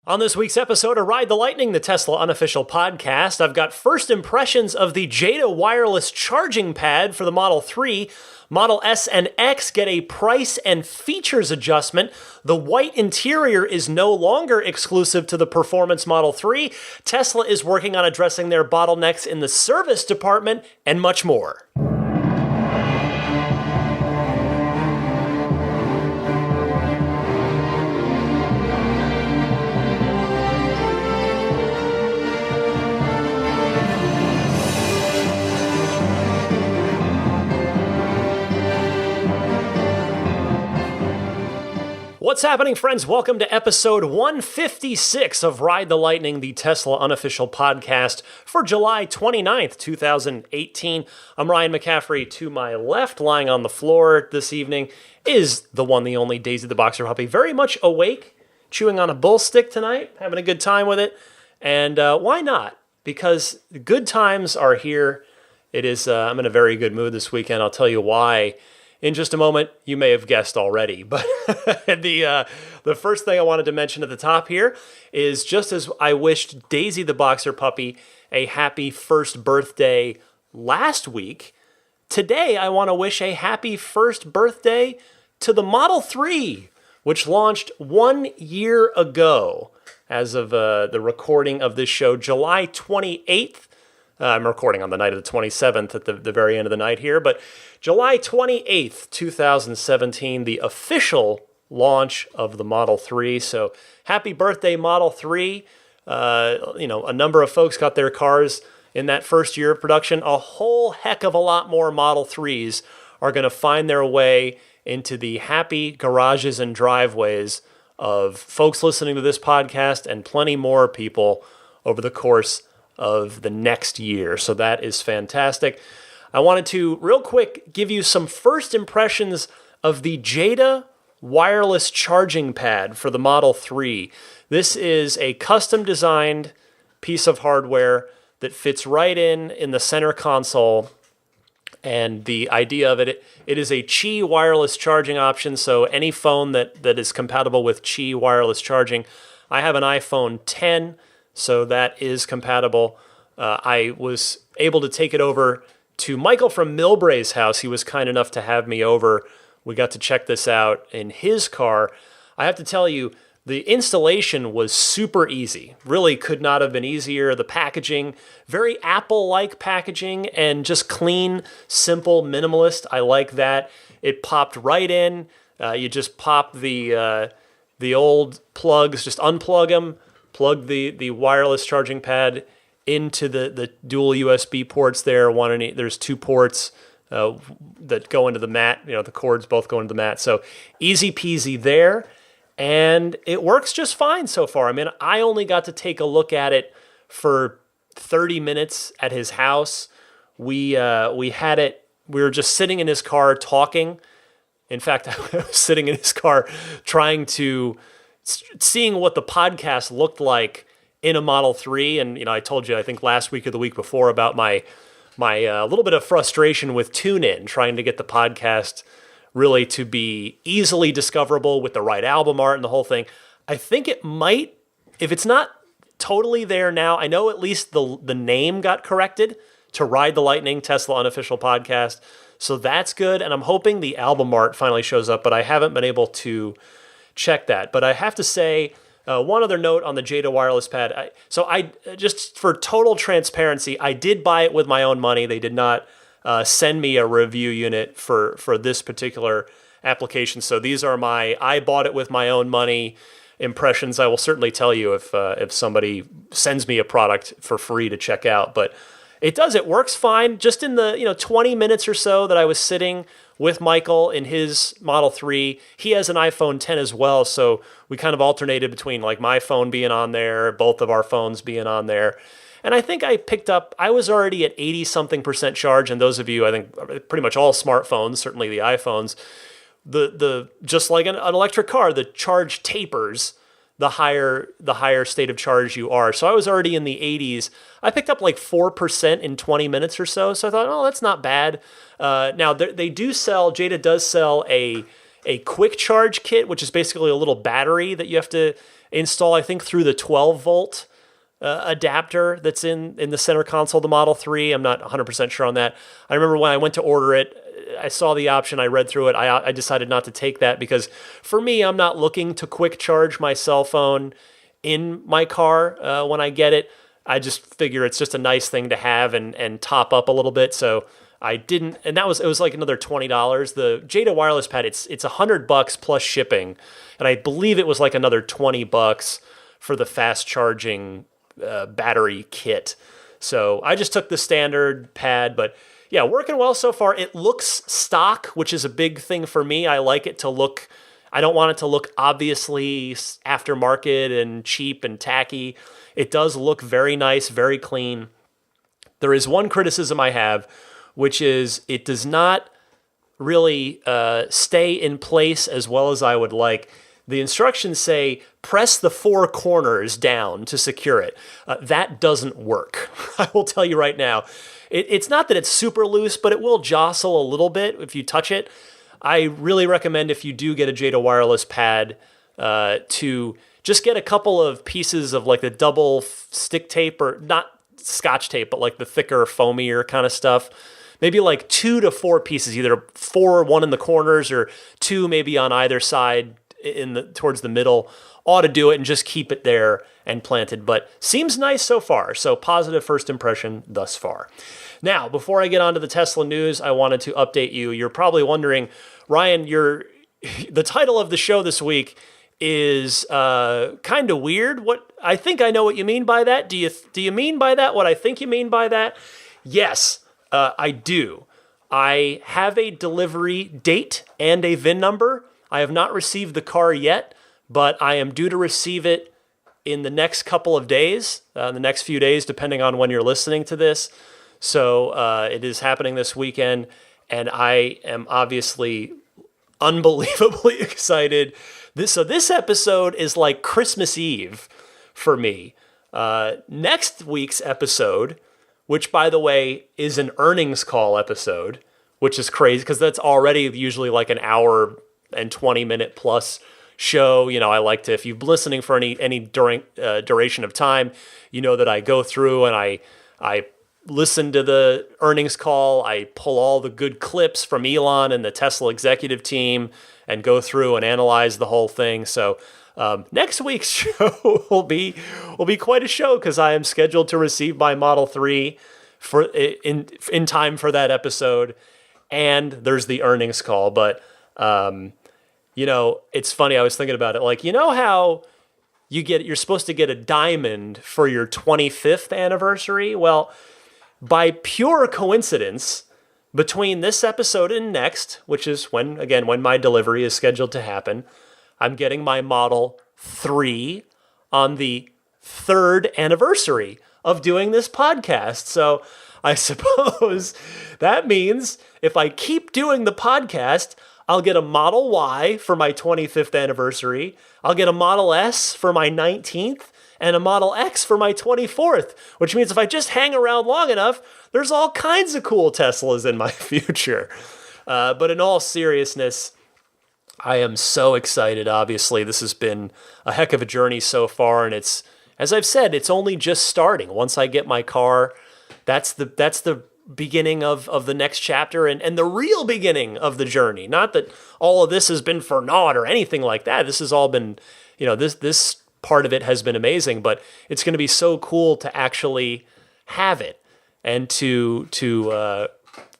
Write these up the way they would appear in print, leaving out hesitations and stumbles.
On this week's episode of Ride the Lightning, the Tesla unofficial podcast, I've got first impressions of the Jeda Wireless Charging Pad for the Model 3. Model S and X get a price and features adjustment. The white interior is no longer exclusive to the Performance Model 3. Tesla is working on addressing their bottlenecks in the service department, and much more. What's happening, friends? Welcome to episode 156 of Ride the Lightning, the Tesla unofficial podcast for July 29th, 2018. I'm Ryan McCaffrey. To my left, lying on the floor this evening, is the one, the only Daisy the Boxer Puppy. Very much awake, chewing on a bull stick tonight, having a good time with it. And why not? Because good times are here. It is. I'm in a very good mood this weekend. I'll tell you why in just a moment. You may have guessed already, but the first thing I wanted to mention at the top here is, just as I wished Daisy the Boxer Puppy a happy first birthday last week, today I want to wish a happy first birthday to the Model 3, which launched 1 year ago as of the recording of this show, July 28th. I'm recording on the night of the 27th at the very end of the night here, but July 28th, 2017, the official launch of the Model 3. So happy birthday, Model 3. A number of folks got their cars in that first year of production. A whole heck of a lot more Model 3s are going to find their way into the happy garages and driveways of folks listening to this podcast and plenty more people over the course of the next year. So that is fantastic. I wanted to, real quick, give you some first impressions of the Jeda Wireless Charging Pad for the Model 3. This is a custom-designed piece of hardware that fits right in the center console. And the idea of it is a Qi wireless charging option, so any phone that is compatible with Qi wireless charging. I have an iPhone 10, so that is compatible. I was able to take it over to Michael from Milbray's house. He was kind enough to have me over. We got to check this out in his car. I have to tell you, the installation was super easy. Really could not have been easier. The packaging, very Apple-like packaging, and just clean, simple, minimalist. I like that. It popped right in. You just pop the old plugs, just unplug them, plug the wireless charging pad into the dual USB ports there. There's two ports that go into the mat. The cords both go into the mat. So easy peasy there. And it works just fine so far. I mean, I only got to take a look at it for 30 minutes at his house. We had it. We were just sitting in his car talking. In fact, I was sitting in his car seeing what the podcast looked like in a Model 3. And, I told you, I think last week or the week before, about my little bit of frustration with TuneIn, trying to get the podcast really to be easily discoverable with the right album art and the whole thing. I think it might, if it's not totally there now, I know at least the name got corrected to Ride the Lightning, Tesla unofficial podcast. So that's good. And I'm hoping the album art finally shows up, but I haven't been able to check that. But I have to say, one other note on the Jeda Wireless Pad. I just for total transparency, I did buy it with my own money. They did not send me a review unit for this particular application. So these are I bought it with my own money impressions. I will certainly tell you if somebody sends me a product for free to check out. But it works fine. Just in the 20 minutes or so that I was sitting with Michael in his Model 3. He has an iPhone 10 as well, so we kind of alternated between like my phone being on there, both of our phones being on there. And I think I was already at 80-something% charge, and those of you, I think pretty much all smartphones, certainly the iPhones, the just like an electric car, the charge tapers the higher state of charge you are. So I was already in the 80s. I picked up like 4% in 20 minutes or so. So I thought, oh, that's not bad. Now Jeda does sell a a quick charge kit, which is basically a little battery that you have to install, I think, through the 12 volt adapter that's in the center console of the Model 3. I'm not 100% sure on that. I remember when I went to order it, I saw the option, I read through it. I decided not to take that because for me, I'm not looking to quick charge my cell phone in my car when I get it. I just figure it's just a nice thing to have and top up a little bit. So I didn't, and it was like another $20. The Jeda Wireless Pad, it's $100 plus shipping, and I believe it was like another $20 for the fast charging battery kit. So I just took the standard pad, but yeah, working well so far. It looks stock, which is a big thing for me. I like it to look, I don't want it to look obviously aftermarket and cheap and tacky. It does look very nice, very clean. There is one criticism I have, which is it does not really stay in place as well as I would like. The instructions say, press the four corners down to secure it. That doesn't work. I will tell you right now. It's not that it's super loose, but it will jostle a little bit if you touch it. I really recommend if you do get a Jeda Wireless Pad to just get a couple of pieces of like the double stick tape, or not Scotch tape, but like the thicker, foamier kind of stuff. Maybe like 2 to 4 pieces, either 4, one in the corners, or 2 maybe on either side towards the middle. Ought to do it and just keep it there and planted. But seems nice so far. So positive first impression thus far. Now, before I get on to the Tesla news, I wanted to update you. You're probably wondering, Ryan, the title of the show this week is kind of weird. What I think I know what you mean by that. Do you mean by that what I think you mean by that? Yes, I do. I have a delivery date and a VIN number. I have not received the car yet, but I am due to receive it in the next couple of days, the next few days, depending on when you're listening to this. So it is happening this weekend, and I am obviously unbelievably excited. This episode is like Christmas Eve for me. Next week's episode, which, by the way, is an earnings call episode, which is crazy because that's already usually like an hour and 20-minute plus show. You know, I like to, if you've been listening for any duration of time, you know that I go through and I listen to the earnings call. I pull all the good clips from Elon and the Tesla executive team and go through and analyze the whole thing. So next week's show will be quite a show because I am scheduled to receive my Model 3 in time for that episode, and there's the earnings call. But you know, it's funny. I was thinking about it. Like, you know how you're supposed to get a diamond for your 25th anniversary? Well, by pure coincidence, between this episode and next, which is when my delivery is scheduled to happen, I'm getting my Model 3 on the 3rd anniversary of doing this podcast. So I suppose that means if I keep doing the podcast, I'll get a Model Y for my 25th anniversary. I'll get a Model S for my 19th and a Model X for my 24th, which means if I just hang around long enough, there's all kinds of cool Teslas in my future. But in all seriousness, I am so excited. Obviously, this has been a heck of a journey so far, and it's, as I've said, it's only just starting. Once I get my car, that's the beginning of the next chapter and the real beginning of the journey. Not that all of this has been for naught or anything like that. This has all been, you know, this part of it has been amazing, but it's going to be so cool to actually have it and to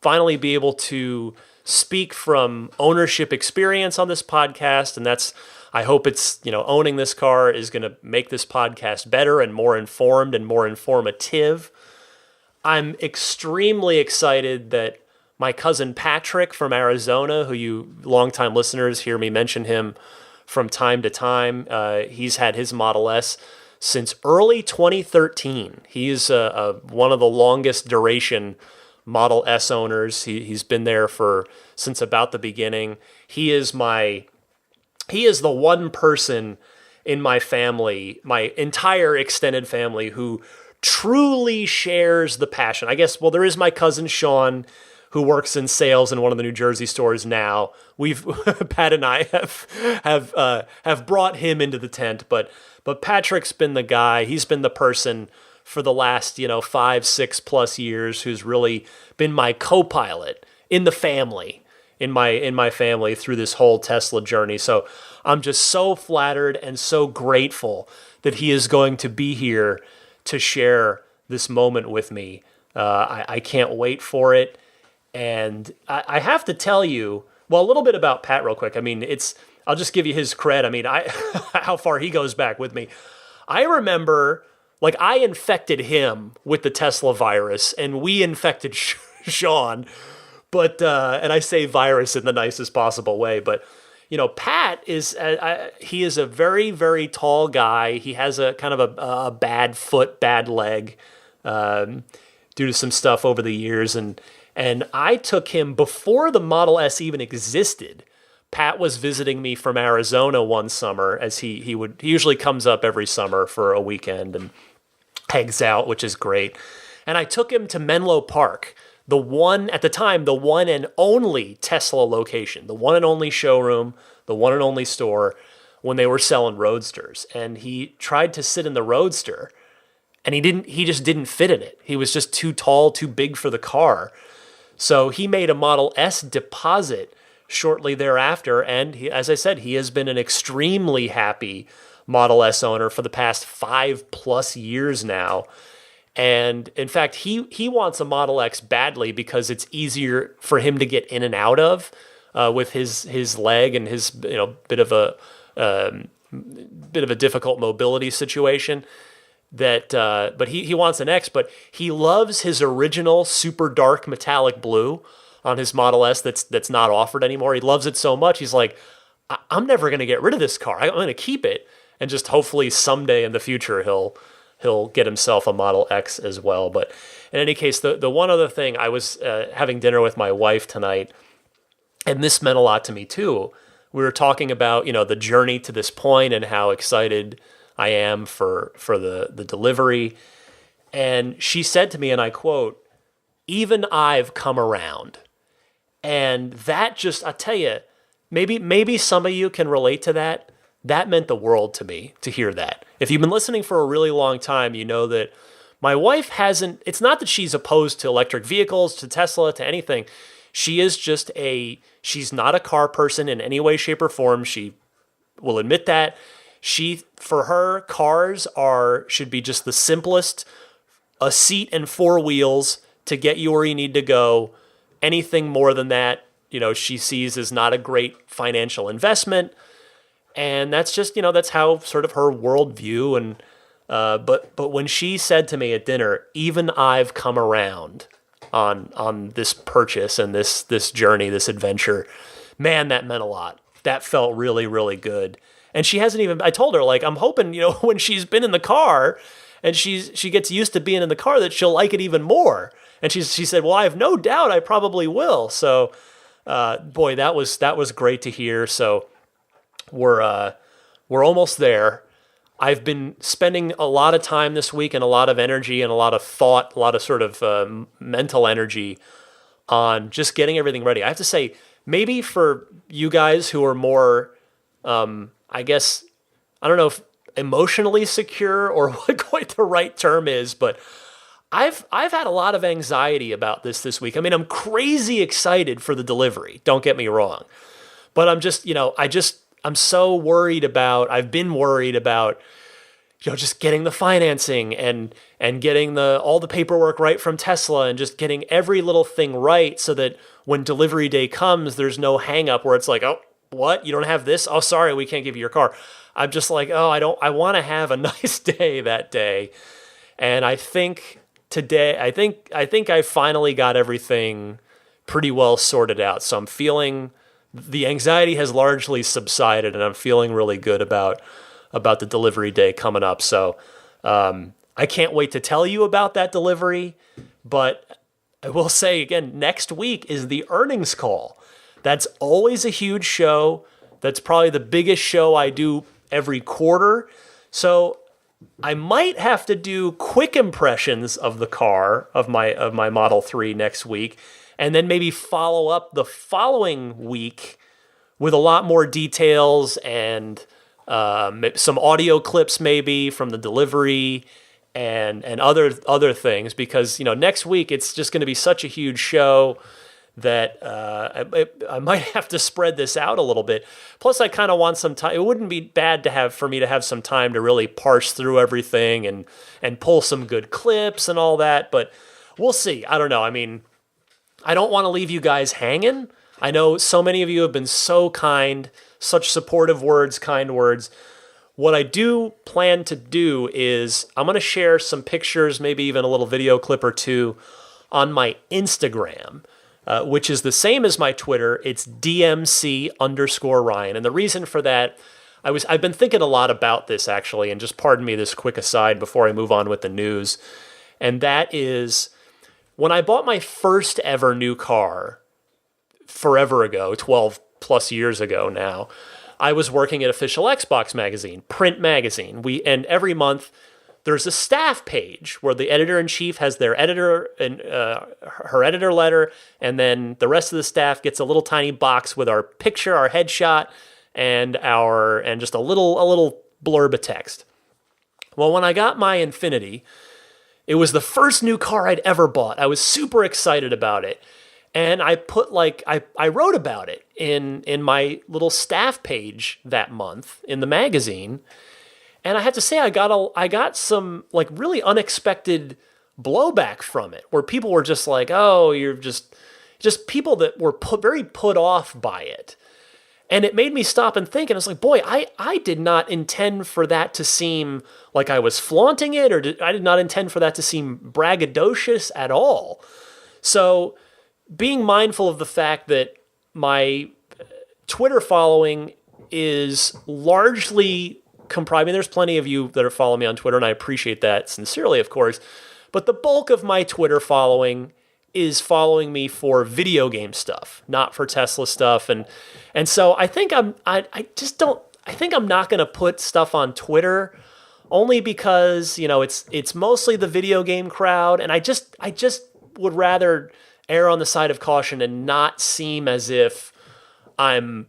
finally be able to speak from ownership experience on this podcast. And that's, I hope it's, you know, owning this car is going to make this podcast better and more informed and more informative. I'm extremely excited that my cousin Patrick from Arizona, who you longtime listeners hear me mention him from time to time, he's had his Model S since early 2013. He's one of the longest duration Model S owners. He's been there since about the beginning. He is the one person in my family, my entire extended family, who truly shares the passion. I guess, well, there is my cousin Sean, who works in sales in one of the New Jersey stores now. We've Pat and I have brought him into the tent, but Patrick's been the guy. He's been the person for the last 5-6+ years who's really been my co-pilot in the family, in my family through this whole Tesla journey. So I'm just so flattered and so grateful that he is going to be here to share this moment with me. I can't wait for it. And I have to tell you, well, a little bit about Pat real quick. I mean, I'll just give you his cred. I mean, how far he goes back with me. I remember, like, I infected him with the Tesla virus, and we infected Sean. But, and I say virus in the nicest possible way, but, Pat is, he is a very, very tall guy. He has a kind of a bad foot, bad leg, due to some stuff over the years. And I took him before the Model S even existed. Pat was visiting me from Arizona one summer, as he usually comes up every summer for a weekend and hangs out, which is great. And I took him to Menlo Park, at the time, the one and only Tesla location, the one and only showroom, the one and only store when they were selling Roadsters. And he tried to sit in the Roadster, and he just didn't fit in it. He was just too tall, too big for the car. So he made a Model S deposit shortly thereafter, and as I said, he has been an extremely happy Model S owner for the past 5+ years now. And in fact, he wants a Model X badly because it's easier for him to get in and out of with his leg and his bit of a difficult mobility situation. But he wants an X, but he loves his original super dark metallic blue on his Model S that's not offered anymore. He loves it so much. He's like, I'm never going to get rid of this car. I'm going to keep it, and just hopefully someday in the future he'll get himself a Model X as well. But in any case, the one other thing, I was having dinner with my wife tonight, and this meant a lot to me too. We were talking about the journey to this point and how excited I am for the delivery. And she said to me, and I quote, "Even I've come around." And that just, I tell you, maybe some of you can relate to that. That meant the world to me to hear that. If you've been listening for a really long time, you know that my wife it's not that she's opposed to electric vehicles, to Tesla, to anything. She is just she's not a car person in any way, shape, or form. She will admit that. For her, cars should be just the simplest, a seat and 4 wheels to get you where you need to go. Anything more than that, she sees as not a great financial investment. And that's just, that's how sort of her worldview. And but when she said to me at dinner, "Even I've come around on this purchase and this journey, this adventure," man, that meant a lot. That felt really, really good. And she hasn't even, I told her, like, I'm hoping, when she's been in the car and she gets used to being in the car, that she'll like it even more. And she said, "Well, I have no doubt I probably will." So, boy, that was great to hear. So we're almost there. I've been spending a lot of time this week and a lot of energy and a lot of thought, a lot of sort of mental energy on just getting everything ready. I have to say, maybe for you guys who are more, I guess, I don't know if emotionally secure or what quite the right term is, but I've had a lot of anxiety about this week. I mean, I'm crazy excited for the delivery. Don't get me wrong, but I'm just, I'm so worried about. I've been worried about, just getting the financing and getting all the paperwork right from Tesla and just getting every little thing right so that when delivery day comes, there's no hang up where it's like, "Oh, what? You don't have this? Oh, sorry, we can't give you your car." I'm just like, I want to have a nice day that day. And I think today, I think I finally got everything pretty well sorted out. So I'm feeling, the anxiety has largely subsided, and I'm feeling really good about the delivery day coming up. So I can't wait to tell you about that delivery. But I will say again, next week is the earnings call. That's always a huge show. That's probably the biggest show I do every quarter. So I might have to do quick impressions of the car, of my Model 3 next week. and then maybe follow up the following week with a lot more details and some audio clips maybe from the delivery and other things, because next week it's just going to be such a huge show that I might have to spread this out a little bit. Plus, I kind of want some time. It wouldn't be bad for me to have some time to really parse through everything and pull some good clips and all that. But we'll see. I don't know. I mean, I don't want to leave you guys hanging. I know so many of you have been so kind, such supportive words, kind words. What I do plan to do is I'm going to share some pictures, maybe even a little video clip or two on my Instagram, which is the same as my Twitter. It's DMC_Ryan. And the reason for that, I've been thinking a lot about this actually, and just pardon me this quick aside before I move on with the news. And that is, when I bought my first ever new car forever ago, 12 plus years ago now, I was working at Official Xbox Magazine, print magazine. And every month there's a staff page where the editor-in-chief has their editor and her editor letter, and then the rest of the staff gets a little tiny box with our picture, our headshot, and just a little blurb of text. Well, when I got my Infiniti, it was the first new car I'd ever bought. I was super excited about it. And I put I wrote about it in my little staff page that month in the magazine. And I have to say, I got some really unexpected blowback from it, where people were just like, "Oh, you're just people that were very put off by it." And it made me stop and think, and I was like, boy, I did not intend for that to seem like I was flaunting it, or I did not intend for that to seem braggadocious at all. So, being mindful of the fact that my Twitter following is largely comprised, I mean, there's plenty of you that are following me on Twitter, and I appreciate that sincerely, of course, but the bulk of my Twitter following is following me for video game stuff, not for Tesla stuff, and so I think I think I'm not going to put stuff on Twitter, only because it's mostly the video game crowd, and I just would rather err on the side of caution and not seem as if I'm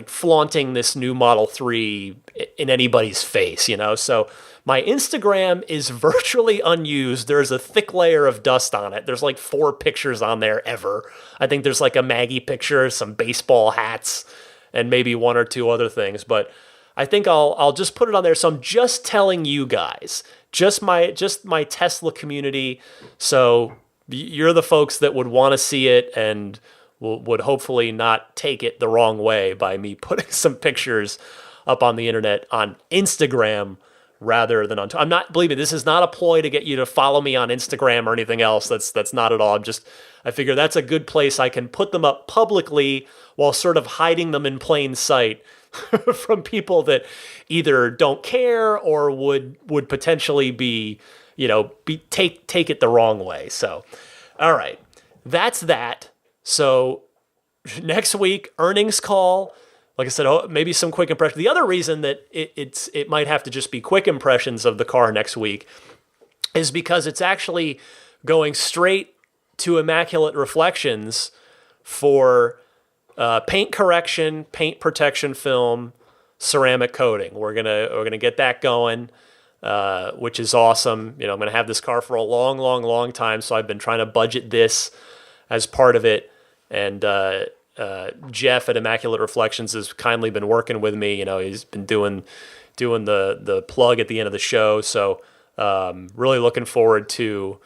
flaunting this new Model 3 in anybody's face, So my Instagram is virtually unused. There's a thick layer of dust on it. There's 4 pictures on there ever. I think there's a Maggie picture, some baseball hats, and maybe 1 or 2 other things. But I think I'll just put it on there. So I'm just telling you guys, just my Tesla community. So you're the folks that would want to see it and would hopefully not take it the wrong way by me putting some pictures up on the internet on Instagram rather than on Twitter. I'm not, believe me, this is not a ploy to get you to follow me on Instagram or anything else. That's not at all. I figure that's a good place I can put them up publicly while sort of hiding them in plain sight from people that either don't care or would potentially be take it the wrong way. So, all right, that's that. So next week, earnings call. Like I said, maybe some quick impressions. The other reason that it might have to just be quick impressions of the car next week is because it's actually going straight to Immaculate Reflections for paint correction, paint protection film, ceramic coating. We're gonna get that going, which is awesome. I'm gonna have this car for a long, long, long time. So I've been trying to budget this as part of it, and Jeff at Immaculate Reflections has kindly been working with me. He's been doing the plug at the end of the show. So really looking forward to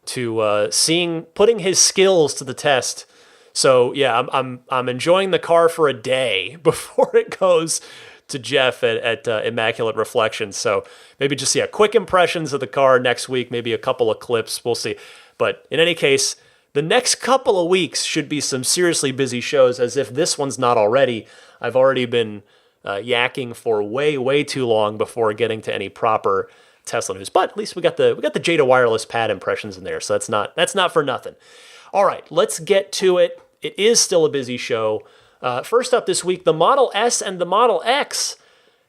putting his skills to the test. So yeah, I'm enjoying the car for a day before it goes to Jeff at Immaculate Reflections. So maybe just quick impressions of the car next week, maybe a couple of clips. We'll see. But in any case, the next couple of weeks should be some seriously busy shows, as if this one's not already. I've already been yakking for way, way too long before getting to any proper Tesla news. But at least we got the Jeda Wireless Pad impressions in there, so that's not for nothing. All right, let's get to it. It is still a busy show. First up this week, the Model S and the Model X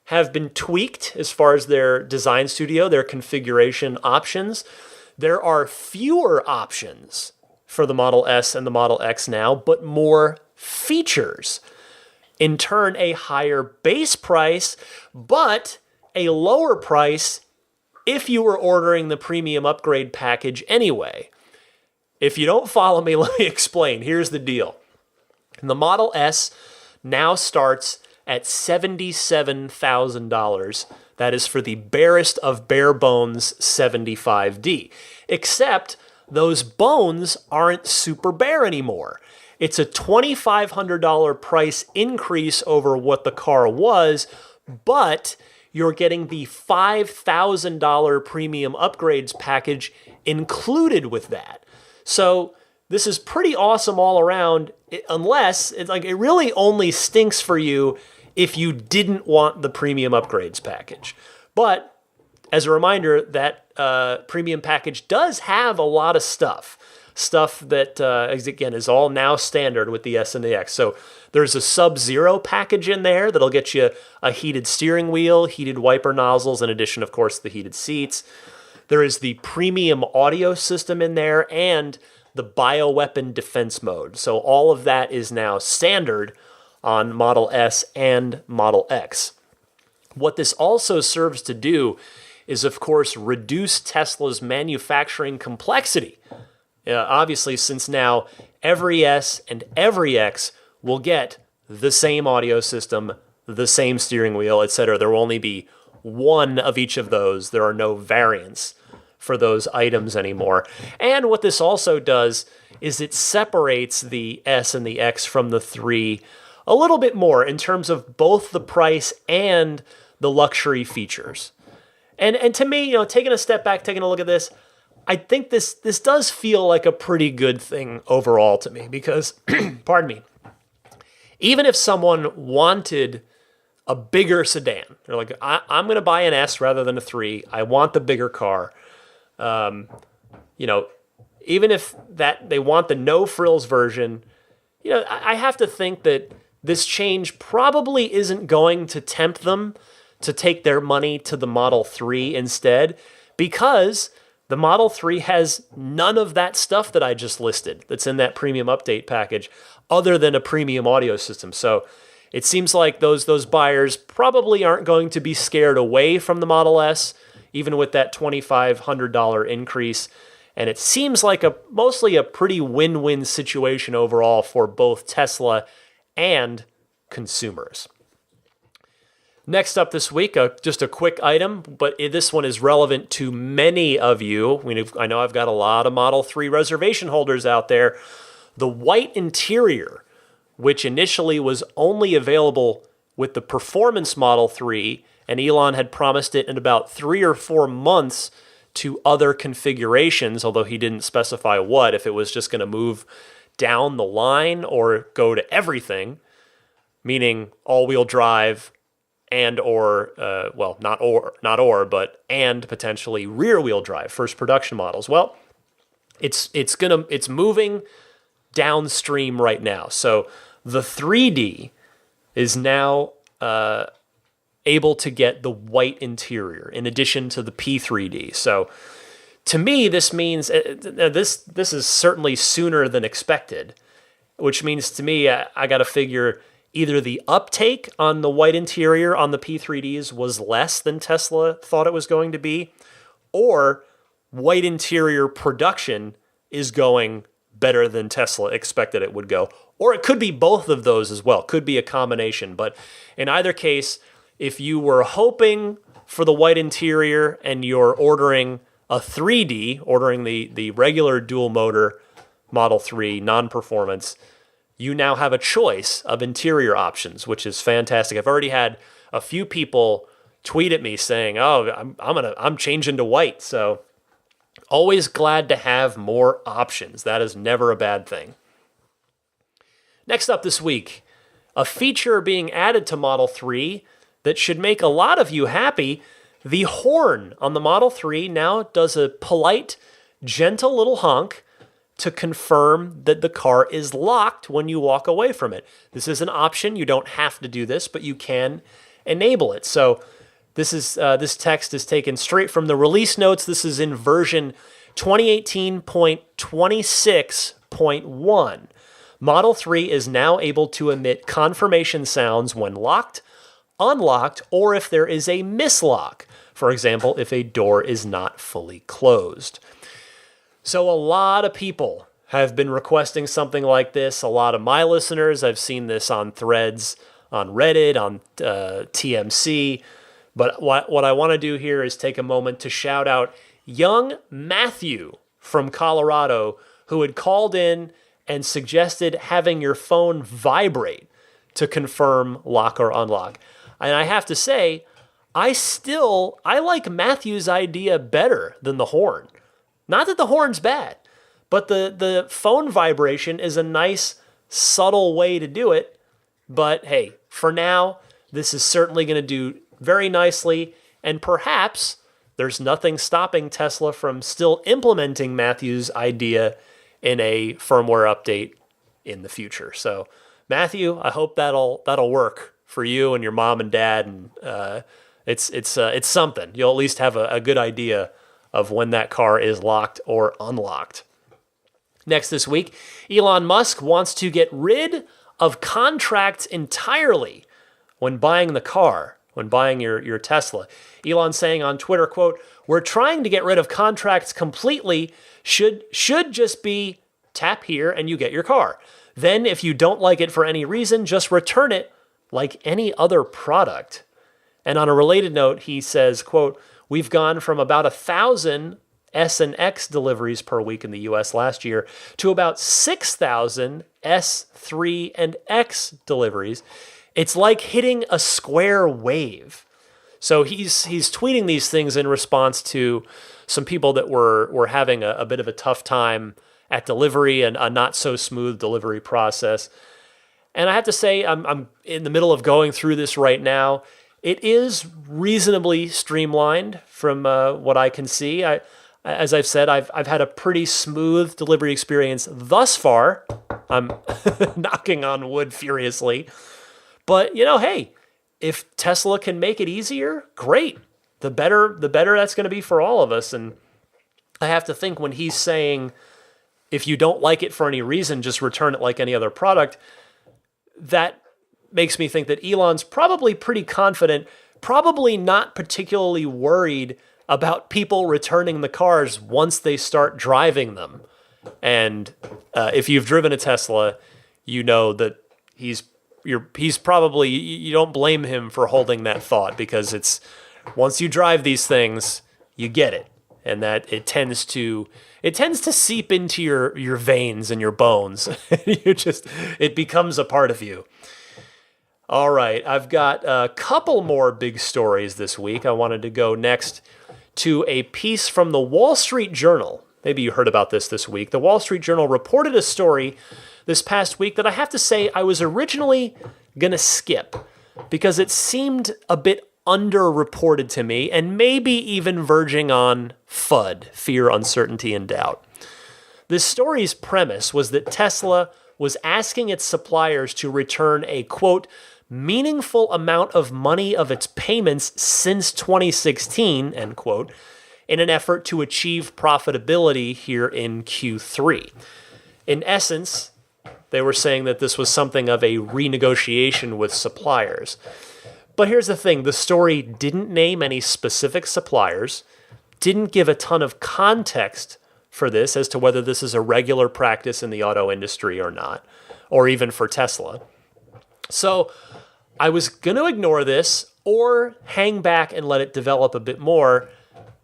have been tweaked as far as their design studio, their configuration options. There are fewer options for the Model S and the Model X now, but more features. In turn, a higher base price, but a lower price if you were ordering the premium upgrade package anyway. If you don't follow me, let me explain. Here's the deal. The Model S now starts at $77,000. That is for the barest of bare bones 75D. Except those bones aren't super bare anymore. It's a $2,500 price increase over what the car was, but you're getting the $5,000 premium upgrades package included with that. So this is pretty awesome all around, unless it really only stinks for you if you didn't want the premium upgrades package. But as a reminder, that premium package does have a lot of stuff that, again, is all now standard with the S and the X. So there's a Sub-Zero package in there that'll get you a heated steering wheel, heated wiper nozzles, in addition, of course, the heated seats. There is the premium audio system in there and the bioweapon defense mode. So all of that is now standard on Model S and Model X. What this also serves to do is, of course, reduce Tesla's manufacturing complexity. Obviously, since now every S and every X will get the same audio system, the same steering wheel, etc. There will only be one of each of those. There are no variants for those items anymore. And what this also does is it separates the S and the X from the 3 a little bit more in terms of both the price and the luxury features. And to me, taking a step back, taking a look at this, I think this does feel like a pretty good thing overall to me because, pardon me, even if someone wanted a bigger sedan, they're like, I'm going to buy an S rather than a 3. I want the bigger car. Even if that they want the no frills version, I have to think that this change probably isn't going to tempt them to take their money to the Model 3 instead, because the Model 3 has none of that stuff that I just listed that's in that premium update package other than a premium audio system. So it seems like those buyers probably aren't going to be scared away from the Model S, even with that $2,500 increase. And it seems like mostly a pretty win-win situation overall for both Tesla and consumers. Next up this week, just a quick item, but this one is relevant to many of you. I know I've got a lot of Model 3 reservation holders out there. The white interior, which initially was only available with the Performance Model 3, and Elon had promised it in about 3 or 4 months to other configurations, although he didn't specify what, if it was just going to move down the line or go to everything, meaning all-wheel drive and and potentially rear-wheel drive, first production models. Well, it's moving downstream right now. So the 3D is now able to get the white interior in addition to the P3D. So to me, this means this is certainly sooner than expected, which means to me I got to figure either the uptake on the white interior on the P3Ds was less than Tesla thought it was going to be, or white interior production is going better than Tesla expected it would go. Or it could be both of those as well. Could be a combination. But in either case, if you were hoping for the white interior and you're ordering a 3D, ordering the regular dual motor Model 3 non-performance, you now have a choice of interior options, which is fantastic. I've already had a few people tweet at me saying, "Oh, I'm changing to white." So always glad to have more options. That is never a bad thing. Next up this week, a feature being added to Model 3 that should make a lot of you happy. The horn on the Model 3 now does a polite, gentle little honk to confirm that the car is locked when you walk away from it. This is an option. You don't have to do this, but you can enable it. So this text is taken straight from the release notes. This is in version 2018.26 5.1. Model 3 is now able to emit confirmation sounds when locked, unlocked, or if there is a mislock. For example, if a door is not fully closed. So a lot of people have been requesting something like this. A lot of my listeners, I've seen this on threads, on Reddit, on TMC. But what I want to do here is take a moment to shout out young Matthew from Colorado, who had called in and suggested having your phone vibrate to confirm lock or unlock. And I have to say, I like Matthew's idea better than the horn. Not that the horn's bad, but the phone vibration is a nice, subtle way to do it. But hey, for now, this is certainly going to do very nicely, and perhaps there's nothing stopping Tesla from still implementing Matthew's idea in a firmware update in the future. So, Matthew, I hope that'll work for you and your mom and dad, and it's something. You'll at least have a good idea of when that car is locked or unlocked. Next this week, Elon Musk wants to get rid of contracts entirely when buying the car, when buying your Tesla. Elon saying on Twitter, quote, "We're trying to get rid of contracts completely. Should just be tap here and you get your car. Then if you don't like it for any reason, just return it like any other product." And on a related note, he says, quote, "We've gone from about 1,000 S and X deliveries per week in the US last year to about 6,000 S3 and X deliveries. It's like hitting a square wave." So he's tweeting these things in response to some people that were having a bit of a tough time at delivery and a not so smooth delivery process. And I have to say, I'm in the middle of going through this right now. It is reasonably streamlined from what I can see. As I've said, I've had a pretty smooth delivery experience thus far. I'm knocking on wood furiously. But, hey, if Tesla can make it easier, great. The better that's going to be for all of us. And I have to think when he's saying, if you don't like it for any reason, just return it like any other product, that makes me think that Elon's probably pretty confident, probably not particularly worried about people returning the cars once they start driving them. And if you've driven a Tesla, you know that he's probably, you don't blame him for holding that thought, because it's, once you drive these things, you get it. And that it tends to seep into your veins and your bones. It becomes a part of you. All right, I've got a couple more big stories this week. I wanted to go next to a piece from the Wall Street Journal. Maybe you heard about this week. The Wall Street Journal reported a story this past week that I have to say I was originally going to skip because it seemed a bit underreported to me and maybe even verging on FUD, fear, uncertainty, and doubt. This story's premise was that Tesla was asking its suppliers to return a, quote, meaningful amount of money of its payments since 2016, end quote, in an effort to achieve profitability here in Q3. In essence, they were saying that this was something of a renegotiation with suppliers. But here's the thing, the story didn't name any specific suppliers, didn't give a ton of context for this as to whether this is a regular practice in the auto industry or not, or even for Tesla. So I was going to ignore this or hang back and let it develop a bit more,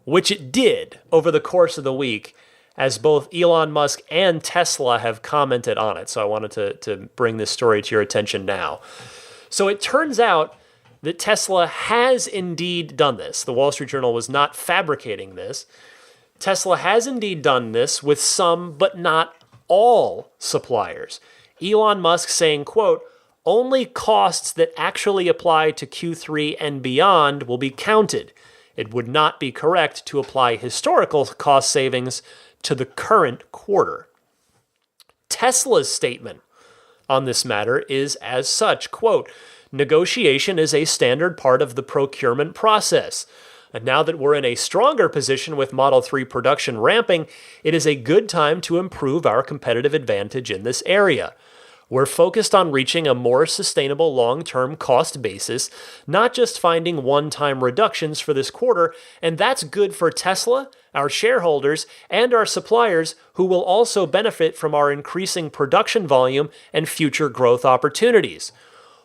which it did over the course of the week, as both Elon Musk and Tesla have commented on it. So I wanted to bring this story to your attention now. So it turns out that Tesla has indeed done this. The Wall Street Journal was not fabricating this. Tesla has indeed done this with some, but not all suppliers. Elon Musk saying, quote, "Only costs that actually apply to Q3 and beyond will be counted. It would not be correct to apply historical cost savings to the current quarter." Tesla's statement on this matter is as such, quote, "Negotiation is a standard part of the procurement process. And now that we're in a stronger position with Model 3 production ramping, it is a good time to improve our competitive advantage in this area. We're focused on reaching a more sustainable long-term cost basis, not just finding one-time reductions for this quarter, and that's good for Tesla, our shareholders, and our suppliers, who will also benefit from our increasing production volume and future growth opportunities.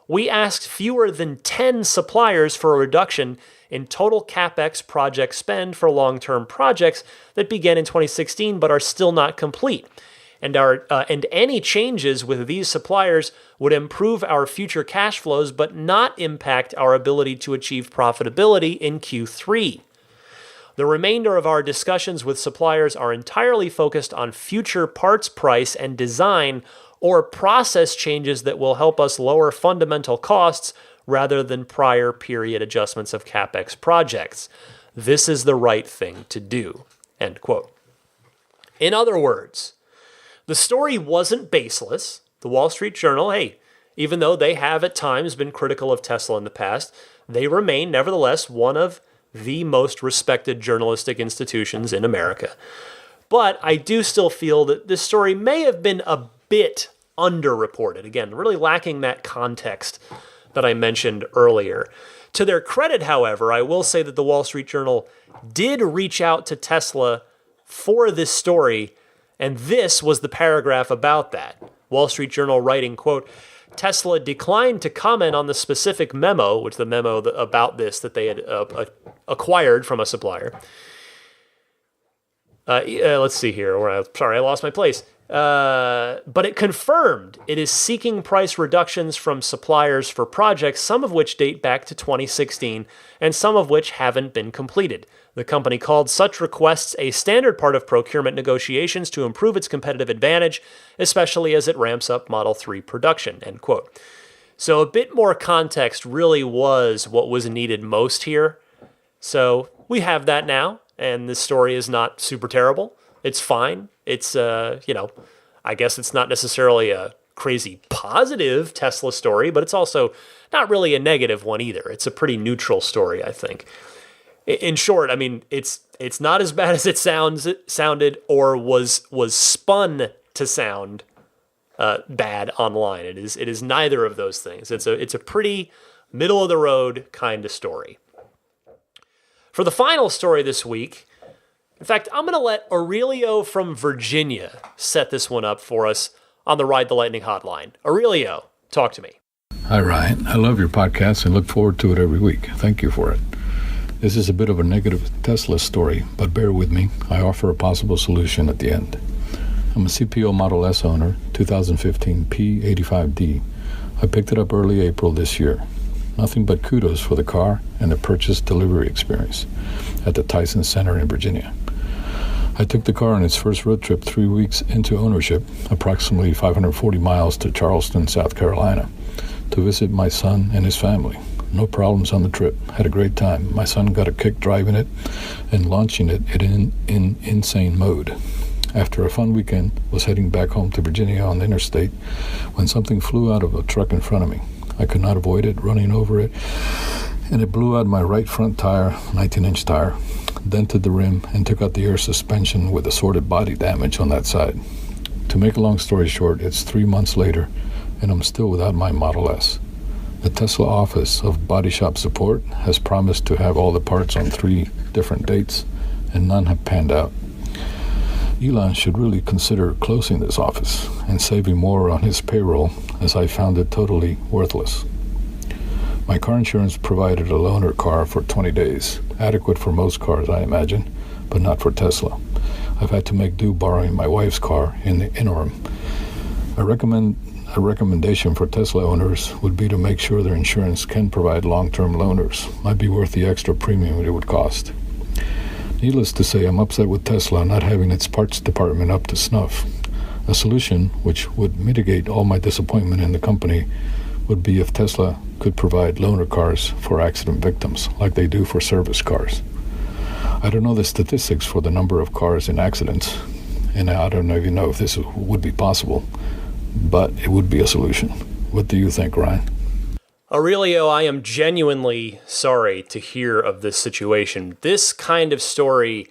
We asked fewer than 10 suppliers for a reduction in total CapEx project spend for long-term projects that began in 2016 but are still not complete. And any changes with these suppliers would improve our future cash flows but not impact our ability to achieve profitability in Q3. The remainder of our discussions with suppliers are entirely focused on future parts price and design or process changes that will help us lower fundamental costs rather than prior period adjustments of CapEx projects. This is the right thing to do." End quote. In other words, the story wasn't baseless. The Wall Street Journal, even though they have at times been critical of Tesla in the past, they remain nevertheless one of the most respected journalistic institutions in America. But I do still feel that this story may have been a bit underreported. Again, really lacking that context that I mentioned earlier. To their credit, however, I will say that the Wall Street Journal did reach out to Tesla for this story, and this was the paragraph about that. Wall Street Journal writing, quote, "Tesla declined to comment on the specific memo," which the memo about this that they had acquired from a supplier. Let's see here. Sorry, I lost my place. But it confirmed it is seeking price reductions from suppliers for projects, some of which date back to 2016 and some of which haven't been completed. The company called such requests a standard part of procurement negotiations to improve its competitive advantage, especially as it ramps up Model 3 production, end quote. So a bit more context really was what was needed most here. So we have that now, and this story is not super terrible. It's fine. It's, I guess it's not necessarily a crazy positive Tesla story, but it's also not really a negative one either. It's a pretty neutral story, I think. In short, I mean, it's not as bad as it sounded or was spun to sound bad online. It is neither of those things. It's a pretty middle of the road kind of story. For the final story this week, in fact, I'm going to let Aurelio from Virginia set this one up for us on the Ride the Lightning hotline. Aurelio, talk to me. Hi, Ryan. I love your podcast and look forward to it every week. Thank you for it. This is a bit of a negative Tesla story, but bear with me. I offer a possible solution at the end. I'm a CPO Model S owner, 2015 P85D. I picked it up early April this year. Nothing but kudos for the car and the purchase delivery experience at the Tyson Center in Virginia. I took the car on its first road trip 3 weeks into ownership, approximately 540 miles to Charleston, South Carolina, to visit my son and his family. No problems on the trip. Had a great time. My son got a kick driving it and launching it in insane mode. After a fun weekend, was heading back home to Virginia on the interstate when something flew out of a truck in front of me. I could not avoid it, running over it, and it blew out my right front tire, 19-inch tire, dented the rim, and took out the air suspension with assorted body damage on that side. To make a long story short, it's 3 months later, and I'm still without my Model S. The Tesla Office of Body Shop Support has promised to have all the parts on 3 different dates, and none have panned out. Elon should really consider closing this office and saving more on his payroll, as I found it totally worthless. My car insurance provided a loaner car for 20 days, adequate for most cars, I imagine, but not for Tesla. I've had to make do borrowing my wife's car in the interim. A recommendation for Tesla owners would be to make sure their insurance can provide long-term loaners. Might be worth the extra premium it would cost. Needless to say, I'm upset with Tesla not having its parts department up to snuff. A solution which would mitigate all my disappointment in the company would be if Tesla could provide loaner cars for accident victims, like they do for service cars. I don't know the statistics for the number of cars in accidents, and I don't even know if this would be possible, but it would be a solution. What do you think, Ryan? Aurelio, I am genuinely sorry to hear of this situation. This kind of story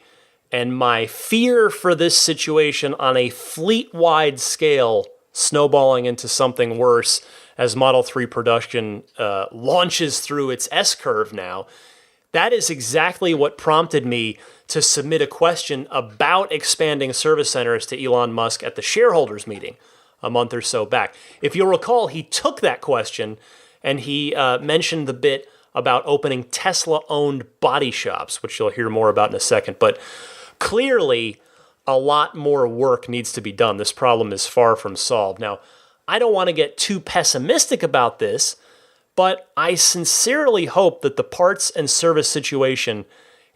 and my fear for this situation on a fleet-wide scale snowballing into something worse as Model 3 production launches through its S-curve now, that is exactly what prompted me to submit a question about expanding service centers to Elon Musk at the shareholders meeting a month or so back. If you'll recall, he took that question and he mentioned the bit about opening Tesla-owned body shops, which you'll hear more about in a second. But clearly, a lot more work needs to be done. This problem is far from solved. Now, I don't want to get too pessimistic about this, but I sincerely hope that the parts and service situation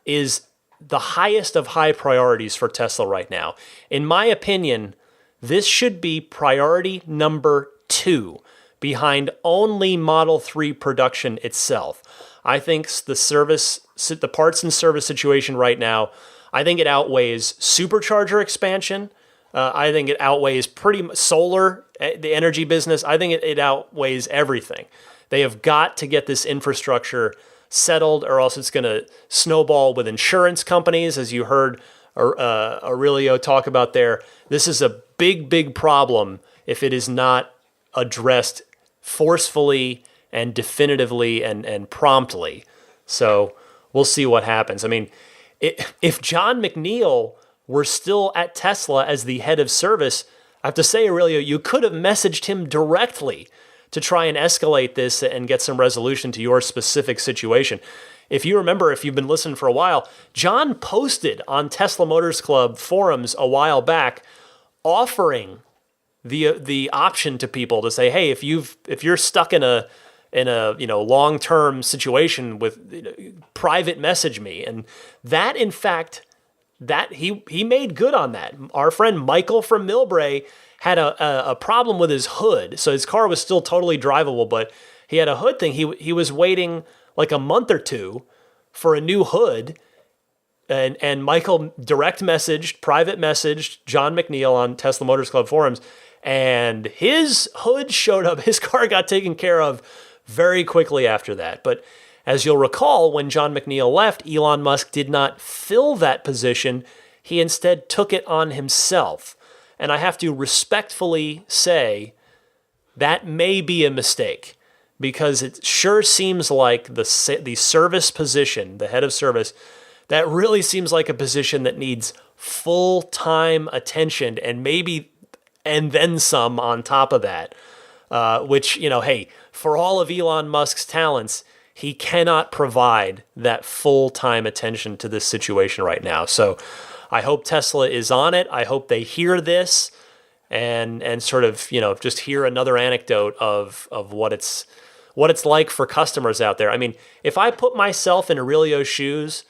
is the highest of high priorities for Tesla right now. In my opinion, this should be priority number 2 behind only Model 3 production itself. I think the parts and service situation right now, I think it outweighs supercharger expansion. I think it outweighs pretty much solar, the energy business. I think it outweighs everything. They have got to get this infrastructure settled, or else it's going to snowball with insurance companies, as you heard Aurelio talk about there. This is a big, big problem if it is not addressed forcefully and definitively and promptly. So we'll see what happens. I mean, if John McNeil were still at Tesla as the head of service, I have to say, Aurelio, you could have messaged him directly to try and escalate this and get some resolution to your specific situation. If you remember, if you've been listening for a while, John posted on Tesla Motors Club forums a while back offering the option to people to say, hey, if you're stuck in a long-term situation with private message me. And that, in fact, that he made good on that. Our friend Michael from Millbrae had a problem with his hood. So his car was still totally drivable, but he had a hood thing. He was waiting like a month or two for a new hood. And Michael private messaged John McNeil on Tesla Motors Club forums, and his hood showed up. His car got taken care of very quickly after that. But as you'll recall, when John McNeil left, Elon Musk did not fill that position. He instead took it on himself. And I have to respectfully say that may be a mistake, because it sure seems like the service position, the head of service, that really seems like a position that needs full-time attention and then some on top of that, which, hey, for all of Elon Musk's talents, he cannot provide that full-time attention to this situation right now. So I hope Tesla is on it. I hope they hear this and sort of, just hear another anecdote of what it's like for customers out there. I mean, if I put myself in Aurelio's shoes,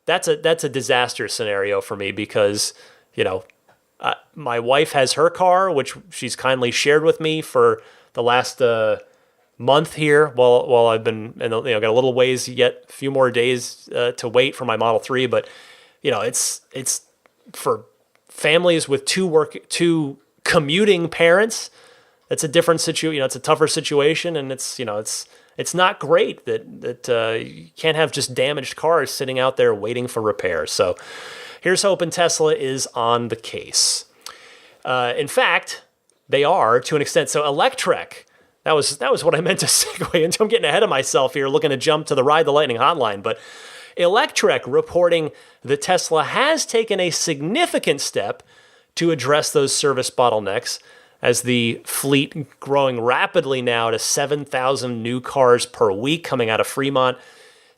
that's a disaster scenario for me, because, my wife has her car, which she's kindly shared with me for the last month here while I've been, got a little ways yet, a few more days to wait for my Model 3. But, it's for families with two commuting parents. It's a different situation. It's a tougher situation, and it's not great that you can't have just damaged cars sitting out there waiting for repair. So here's hoping Tesla is on the case. In fact, they are to an extent. So Electrek, that was what I meant to segue into. I'm getting ahead of myself here, looking to jump to the Ride the Lightning hotline. But Electrek reporting that Tesla has taken a significant step to address those service bottlenecks, as the fleet growing rapidly now to 7,000 new cars per week coming out of Fremont.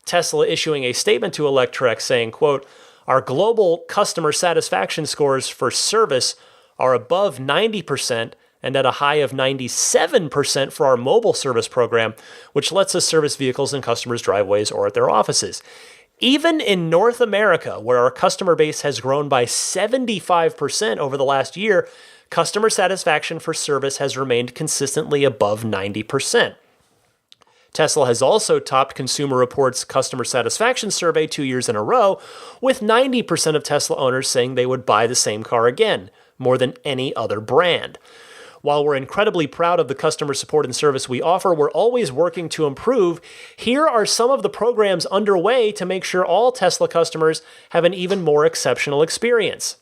Tesla issuing a statement to Electrek saying, quote, "Our global customer satisfaction scores for service are above 90% and at a high of 97% for our mobile service program, which lets us service vehicles in customers' driveways or at their offices. Even in North America, where our customer base has grown by 75% over the last year, customer satisfaction for service has remained consistently above 90%. Tesla has also topped Consumer Reports' customer satisfaction survey 2 years in a row, with 90% of Tesla owners saying they would buy the same car again, more than any other brand. While we're incredibly proud of the customer support and service we offer, we're always working to improve. Here are some of the programs underway to make sure all Tesla customers have an even more exceptional experience.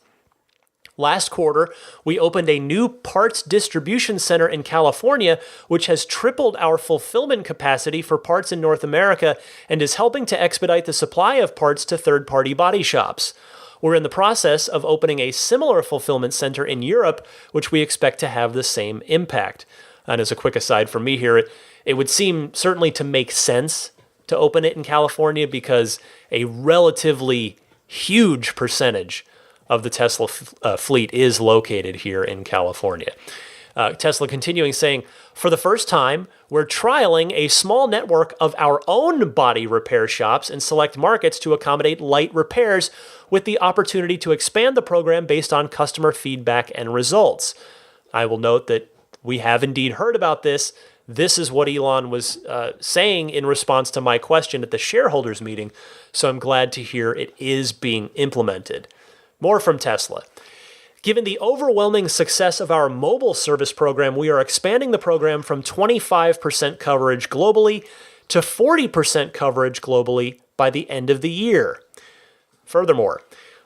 Last quarter, we opened a new parts distribution center in California, which has tripled our fulfillment capacity for parts in North America and is helping to expedite the supply of parts to third-party body shops. We're in the process of opening a similar fulfillment center in Europe, which we expect to have the same impact. And as a quick aside from me here, it would seem certainly to make sense to open it in California because a relatively huge percentage of the Tesla fleet is located here in California. Tesla continuing saying, for the first time, we're trialing a small network of our own body repair shops in select markets to accommodate light repairs with the opportunity to expand the program based on customer feedback and results. I will note that we have indeed heard about this. This is what Elon was saying in response to my question at the shareholders meeting, so I'm glad to hear it is being implemented. More from Tesla. Given the overwhelming success of our mobile service program, we are expanding the program from 25% coverage globally to 40% coverage globally by the end of the year. Furthermore,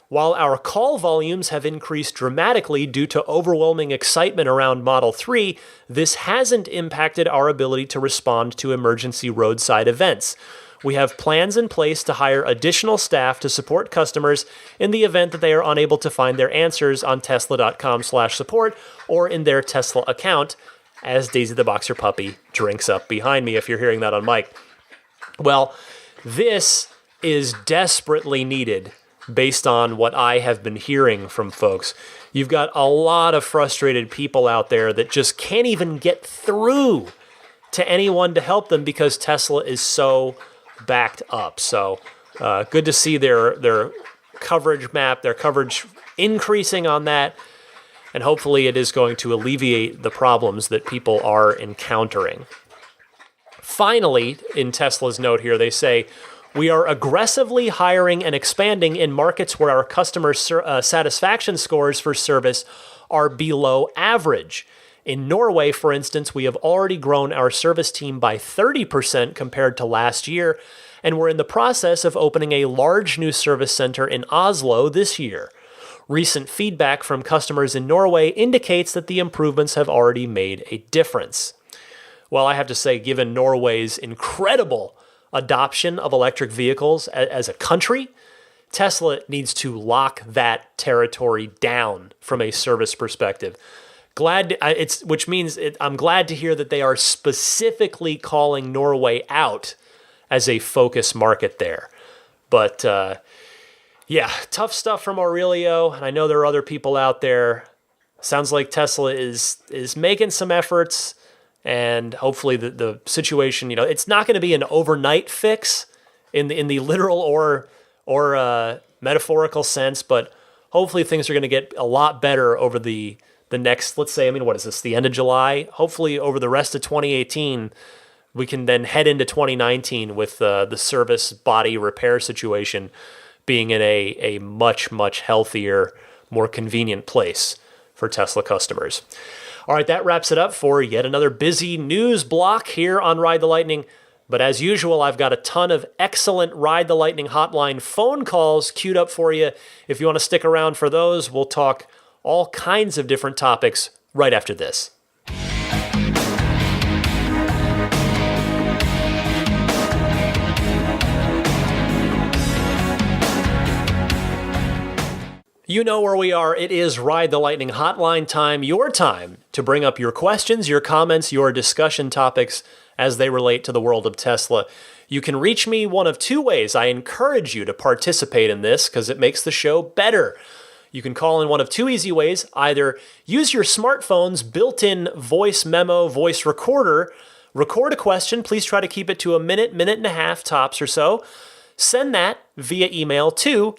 while our call volumes have increased dramatically due to overwhelming excitement around Model 3, this hasn't impacted our ability to respond to emergency roadside events. We have plans in place to hire additional staff to support customers in the event that they are unable to find their answers on tesla.com/support or in their Tesla account, as Daisy the Boxer Puppy drinks up behind me if you're hearing that on mic. Well, this is desperately needed based on what I have been hearing from folks. You've got a lot of frustrated people out there that just can't even get through to anyone to help them because Tesla is so backed up. So good to see their coverage map, their coverage increasing on that. And hopefully it is going to alleviate the problems that people are encountering. Finally, in Tesla's note here, they say, we are aggressively hiring and expanding in markets where our customer satisfaction scores for service are below average. In Norway, for instance, we have already grown our service team by 30% compared to last year, and we're in the process of opening a large new service center in Oslo this year. Recent feedback from customers in Norway indicates that the improvements have already made a difference. Well, I have to say, given Norway's incredible adoption of electric vehicles as a country, Tesla needs to lock that territory down from a service perspective. Which means I'm glad to hear that they are specifically calling Norway out as a focus market there. But yeah, tough stuff from Aurelio, and I know there are other people out there. Sounds like Tesla is making some efforts, and hopefully the situation, it's not going to be an overnight fix in the literal or metaphorical sense, but hopefully things are going to get a lot better over the next, let's say, what is this, the end of July? Hopefully over the rest of 2018, we can then head into 2019 with the service body repair situation being in a much, much healthier, more convenient place for Tesla customers. All right, that wraps it up for yet another busy news block here on Ride the Lightning. But as usual, I've got a ton of excellent Ride the Lightning hotline phone calls queued up for you. If you want to stick around for those, we'll talk all kinds of different topics right after this. You know where we are. It is Ride the Lightning hotline time, your time to bring up your questions, your comments, your discussion topics as they relate to the world of Tesla. You can reach me one of two ways. I encourage you to participate in this because it makes the show better. You can call in one of two easy ways. Either use your smartphone's built-in voice memo, voice recorder, record a question. Please try to keep it to a minute and a half tops or so. Send that via email to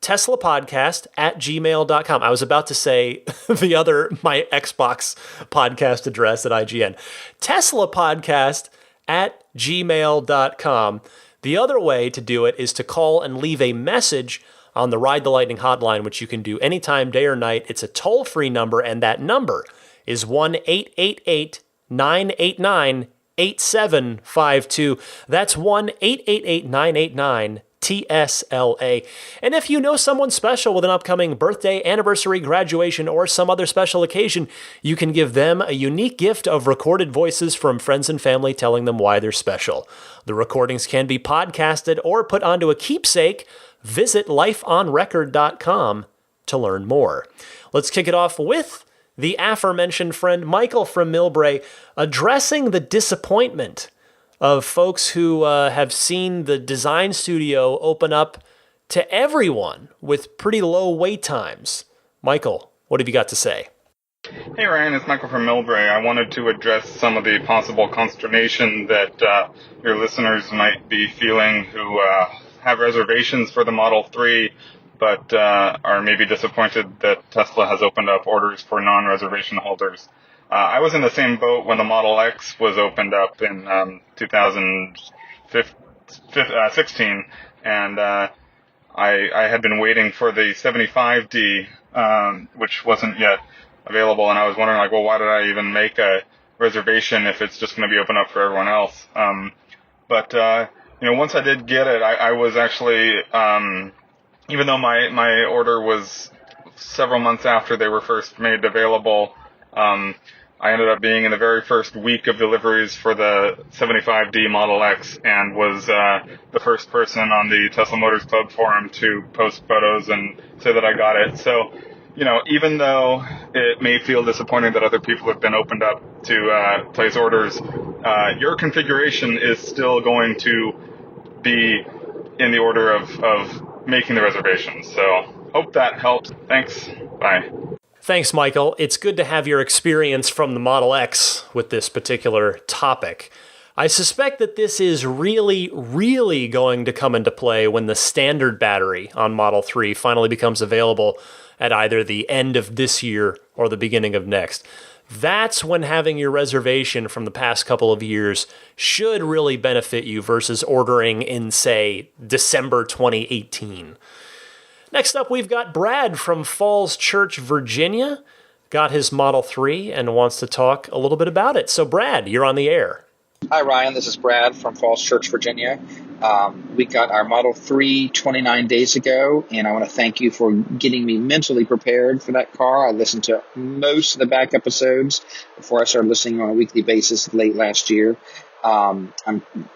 teslapodcast@gmail.com. I was about to say my Xbox podcast address at IGN. teslapodcast@gmail.com. The other way to do it is to call and leave a message on the Ride the Lightning hotline, which you can do anytime, day or night. It's a toll-free number, and that number is 1-888-989-8752. That's 1-888-989-TSLA. And if you know someone special with an upcoming birthday, anniversary, graduation, or some other special occasion, you can give them a unique gift of recorded voices from friends and family telling them why they're special. The recordings can be podcasted or put onto a keepsake. Visit lifeonrecord.com to learn more. Let's kick it off with the aforementioned friend Michael from Millbrae addressing the disappointment of folks who have seen the design studio open up to everyone with pretty low wait times. Michael, what have you got to say? Hey Ryan, it's Michael from Millbrae. I wanted to address some of the possible consternation that your listeners might be feeling who have reservations for the Model 3, but are maybe disappointed that Tesla has opened up orders for non-reservation holders. I was in the same boat when the Model X was opened up in 2016, and I had been waiting for the 75D, which wasn't yet available, and I was wondering, why did I even make a reservation if it's just going to be open up for everyone else? But once I did get it, I was actually, even though my order was several months after they were first made available, I ended up being in the very first week of deliveries for the 75D Model X and was the first person on the Tesla Motors Club forum to post photos and say that I got it. So, even though it may feel disappointing that other people have been opened up to place orders, your configuration is still going to be in the order of making the reservations. So, hope that helps. Thanks. Bye. Thanks, Michael. It's good to have your experience from the Model X with this particular topic. I suspect that this is really, really going to come into play when the standard battery on Model 3 finally becomes available at either the end of this year or the beginning of next. That's when having your reservation from the past couple of years should really benefit you versus ordering in, say, December 2018. Next up, we've got Brad from Falls Church, Virginia. Got his Model 3 and wants to talk a little bit about it. So, Brad, you're on the air. Hi, Ryan. This is Brad from Falls Church, Virginia. We got our Model 3 29 days ago, and I want to thank you for getting me mentally prepared for that car. I listened to most of the back episodes before I started listening on a weekly basis late last year. I'm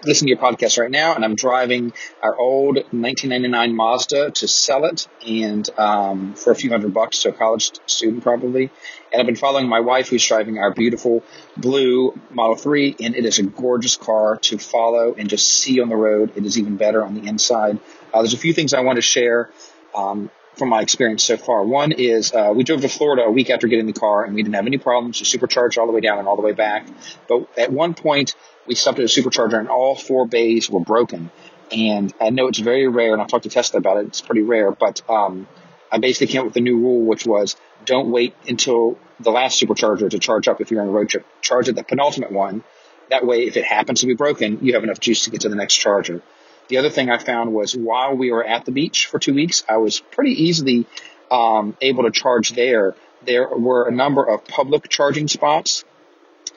listening to your podcast right now, and I'm driving our old 1999 Mazda to sell it, and for a few $100 to a college student probably. And I've been following my wife, who's driving our beautiful blue Model 3, and it is a gorgeous car to follow and just see on the road. It is even better on the inside. There's a few things I want to share from my experience so far. One is we drove to Florida a week after getting the car, and we didn't have any problems. We supercharged all the way down and all the way back. But at one point, we stopped at a supercharger, and all 4 bays were broken. And I know it's very rare, and I'll talk to Tesla about it. It's pretty rare. But I basically came up with a new rule, which was don't wait until the last supercharger to charge up if you're on a road trip. Charge at the penultimate one. That way, if it happens to be broken, you have enough juice to get to the next charger. The other thing I found was while we were at the beach for 2 weeks, I was pretty easily able to charge there. There were a number of public charging spots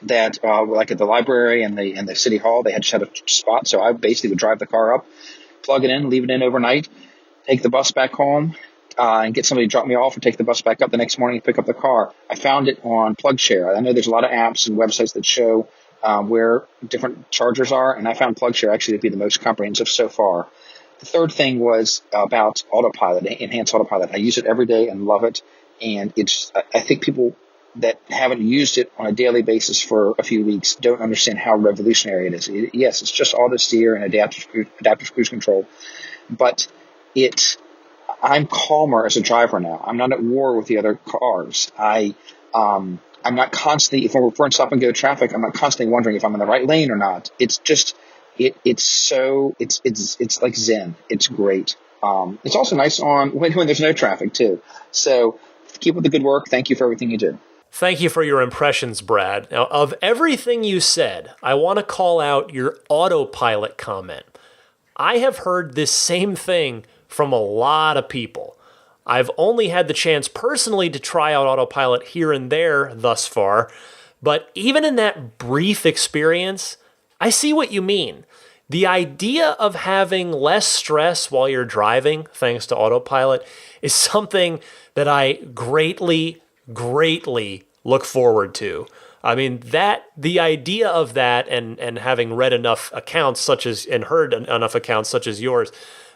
that, like at the library and the city hall, they had just had a spot. So I basically would drive the car up, plug it in, leave it in overnight, take the bus back home, and get somebody to drop me off or take the bus back up the next morning and pick up the car. I found it on PlugShare. I know there's a lot of apps and websites that show where different chargers are, and I found PlugShare actually to be the most comprehensive so far. The third thing was about Autopilot, Enhanced Autopilot. I use it every day and love it, and I think people that haven't used it on a daily basis for a few weeks don't understand how revolutionary it is. Yes, it's just auto steer and adaptive cruise control, but I'm calmer as a driver now. I'm not at war with the other cars. I'm not constantly, if we're in stop and go traffic, I'm not constantly wondering if I'm in the right lane or not. It's just, it's like Zen. It's great. It's also nice on when there's no traffic too. So keep up the good work. Thank you for everything you do. Thank you for your impressions, Brad. Now, of everything you said, I want to call out your autopilot comment. I have heard this same thing from a lot of people. I've only had the chance personally to try out autopilot here and there thus far, but even in that brief experience, I see what you mean. The idea of having less stress while you're driving, thanks to autopilot, is something that I greatly, greatly look forward to. I mean, the idea of that and having read enough accounts such as, and heard enough accounts such as yours,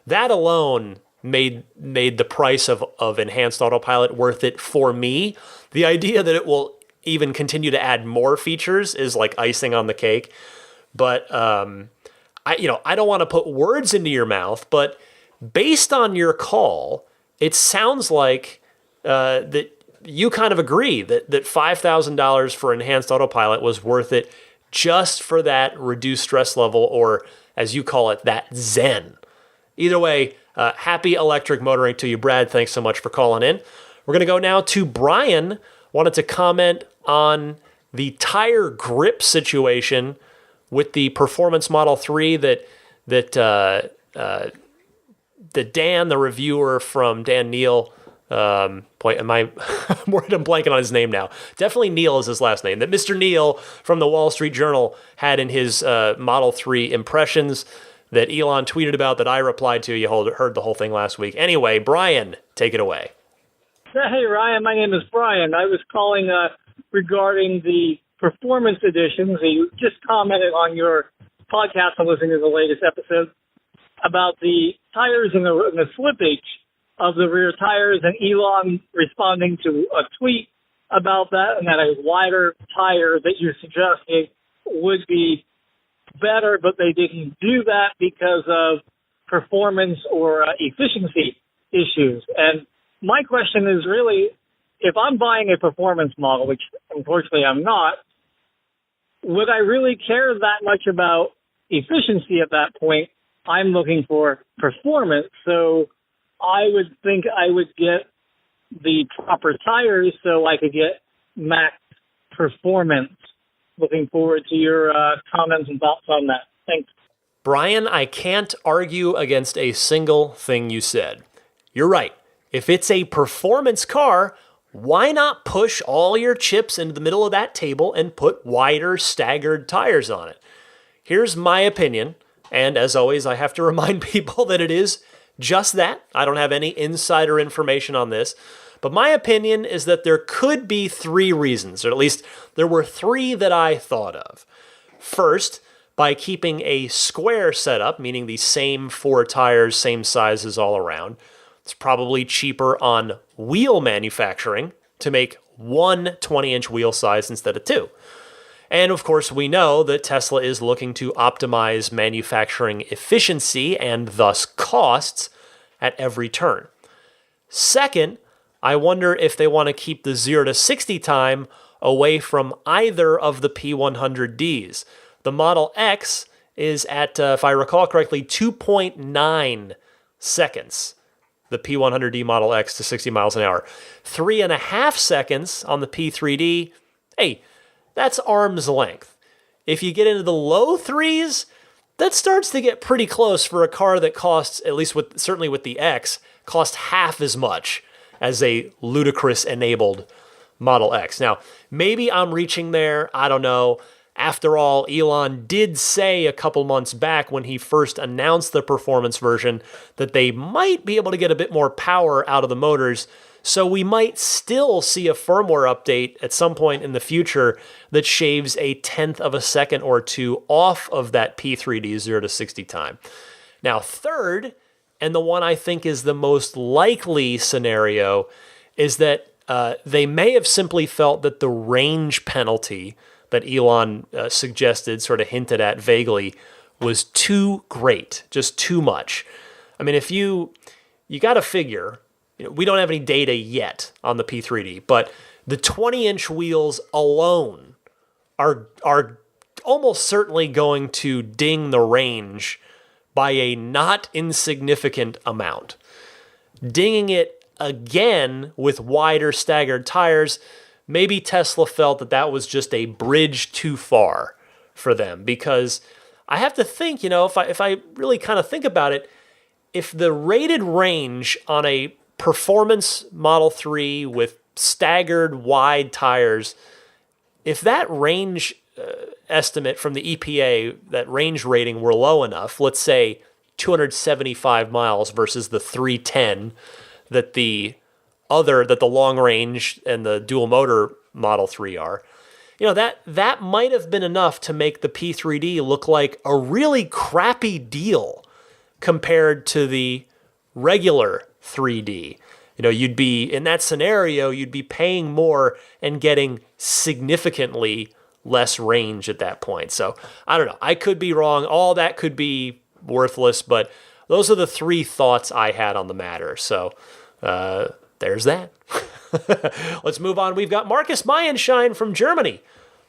that alone made the price of enhanced autopilot worth it for me. The idea that it will even continue to add more features is like icing on the cake. But I don't want to put words into your mouth, but based on your call, it sounds like that you kind of agree that $5,000 for enhanced autopilot was worth it just for that reduced stress level, or as you call it, that zen. Either way, happy electric motoring to you, Brad. Thanks so much for calling in. We're going to go now to Brian. Wanted to comment on the tire grip situation with the Performance Model 3 that Dan, the reviewer from Dan Neal, I'm blanking on his name now. Definitely Neal is his last name. That Mr. Neal from the Wall Street Journal had in his Model 3 impressions that Elon tweeted about that I replied to. You heard the whole thing last week. Anyway, Brian, take it away. Hey, Ryan, my name is Brian. I was calling regarding the Performance Editions. You just commented on your podcast. I'm listening to the latest episode about the tires and the slippage of the rear tires, and Elon responding to a tweet about that, and that a wider tire that you're suggesting would be better, but they didn't do that because of performance or efficiency issues. And my question is really, if I'm buying a performance model, which unfortunately I'm not, would I really care that much about efficiency at that point? I'm looking for performance, so I would think I would get the proper tires so I could get max performance. Looking forward to your comments and thoughts on that. Thanks. Brian, I can't argue against a single thing you said. You're right. If it's a performance car, why not push all your chips into the middle of that table and put wider, staggered tires on it? Here's my opinion, and as always, I have to remind people that it is just that. I don't have any insider information on this, but my opinion is that there could be three reasons, or at least there were three that I thought of. First, by keeping a square setup, meaning the same four tires, same sizes all around, it's probably cheaper on wheel manufacturing to make one 20-inch wheel size instead of two. And of course, we know that Tesla is looking to optimize manufacturing efficiency and thus costs at every turn. Second, I wonder if they want to keep the 0 to 60 time away from either of the P100Ds. The Model X is at, if I recall correctly, 2.9 seconds. The P100D Model X to 60 miles an hour. 3.5 seconds on the P3D. Hey, that's arm's length. If you get into the low threes, that starts to get pretty close for a car that costs, at least certainly with the X, cost half as much as a ludicrous-enabled Model X. Now, maybe I'm reaching there. I don't know. After all, Elon did say a couple months back when he first announced the performance version that they might be able to get a bit more power out of the motors, so we might still see a firmware update at some point in the future that shaves a tenth of a second or two off of that P3D 0 to 60 time. Now, third, and the one I think is the most likely scenario, is that they may have simply felt that the range penalty that Elon suggested, sort of hinted at vaguely, was too great, just too much. I mean, if you got to figure, we don't have any data yet on the P3D, but the 20-inch wheels alone are almost certainly going to ding the range by a not insignificant amount. Dinging it again with wider staggered tires, maybe Tesla felt that that was just a bridge too far for them, because I have to think, if I really kind of think about it, if the rated range on a performance Model 3 with staggered wide tires, if that range estimate from the EPA, that range rating were low enough, let's say 275 miles versus the 310 that the long range and the dual motor Model 3 are, that might have been enough to make the P3D look like a really crappy deal compared to the regular 3D. You'd be, in that scenario, you'd be paying more and getting significantly less range at that point. So I don't know. I could be wrong. All that could be worthless, but those are the three thoughts I had on the matter. So there's that. Let's move on. We've got Marcus Meyenschein from Germany,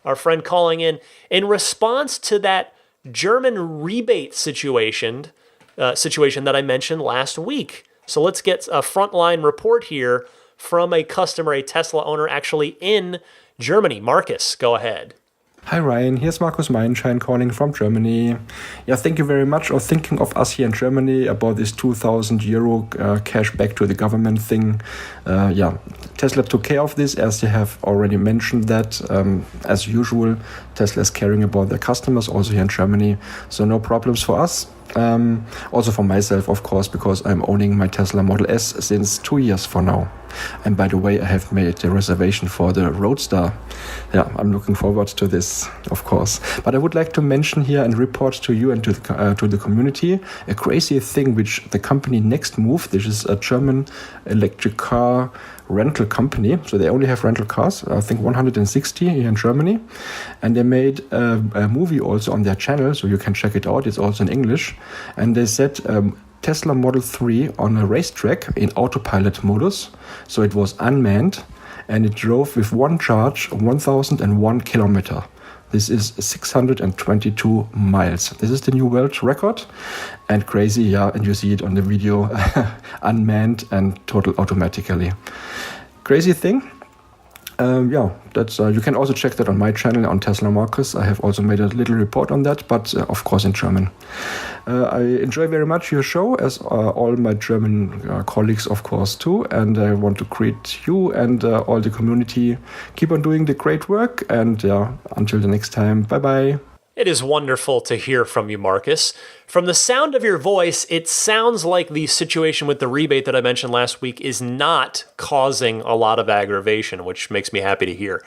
our friend calling in response to that German rebate situation that I mentioned last week. So let's get a frontline report here from a customer, a Tesla owner actually in Germany. Marcus, go ahead. Hi Ryan, here's Marcus Meyenschein calling from Germany. Yeah, thank you very much for thinking of us here in Germany about this €2,000 cash back to the government thing. Tesla took care of this, as they have already mentioned that. As usual, Tesla is caring about their customers also here in Germany, so no problems for us. Also for myself, of course, because I'm owning my Tesla Model S since 2 years for now. And by the way, I have made the reservation for the Roadster. Yeah, I'm looking forward to this, of course. But I would like to mention here and report to you and to the community a crazy thing which the company Nextmove, this is a German electric car rental company. So they only have rental cars, I think 160 here in Germany. And they made a movie also on their channel, so you can check it out. It's also in English. And they said Tesla Model 3 on a racetrack in autopilot modus. So it was unmanned and it drove with one charge 1,001 kilometer. This is 622 miles. This is the new world record. And crazy, yeah, and you see it on the video, unmanned and total automatically. Crazy thing. That's you can also check that on my channel on Tesla Marcus. I have also made a little report on that, but of course in German. I enjoy very much your show, as all my German colleagues, of course, too. And I want to greet you and all the community. Keep on doing the great work, and until the next time, bye-bye. It is wonderful to hear from you, Marcus. From the sound of your voice, it sounds like the situation with the rebate that I mentioned last week is not causing a lot of aggravation, which makes me happy to hear.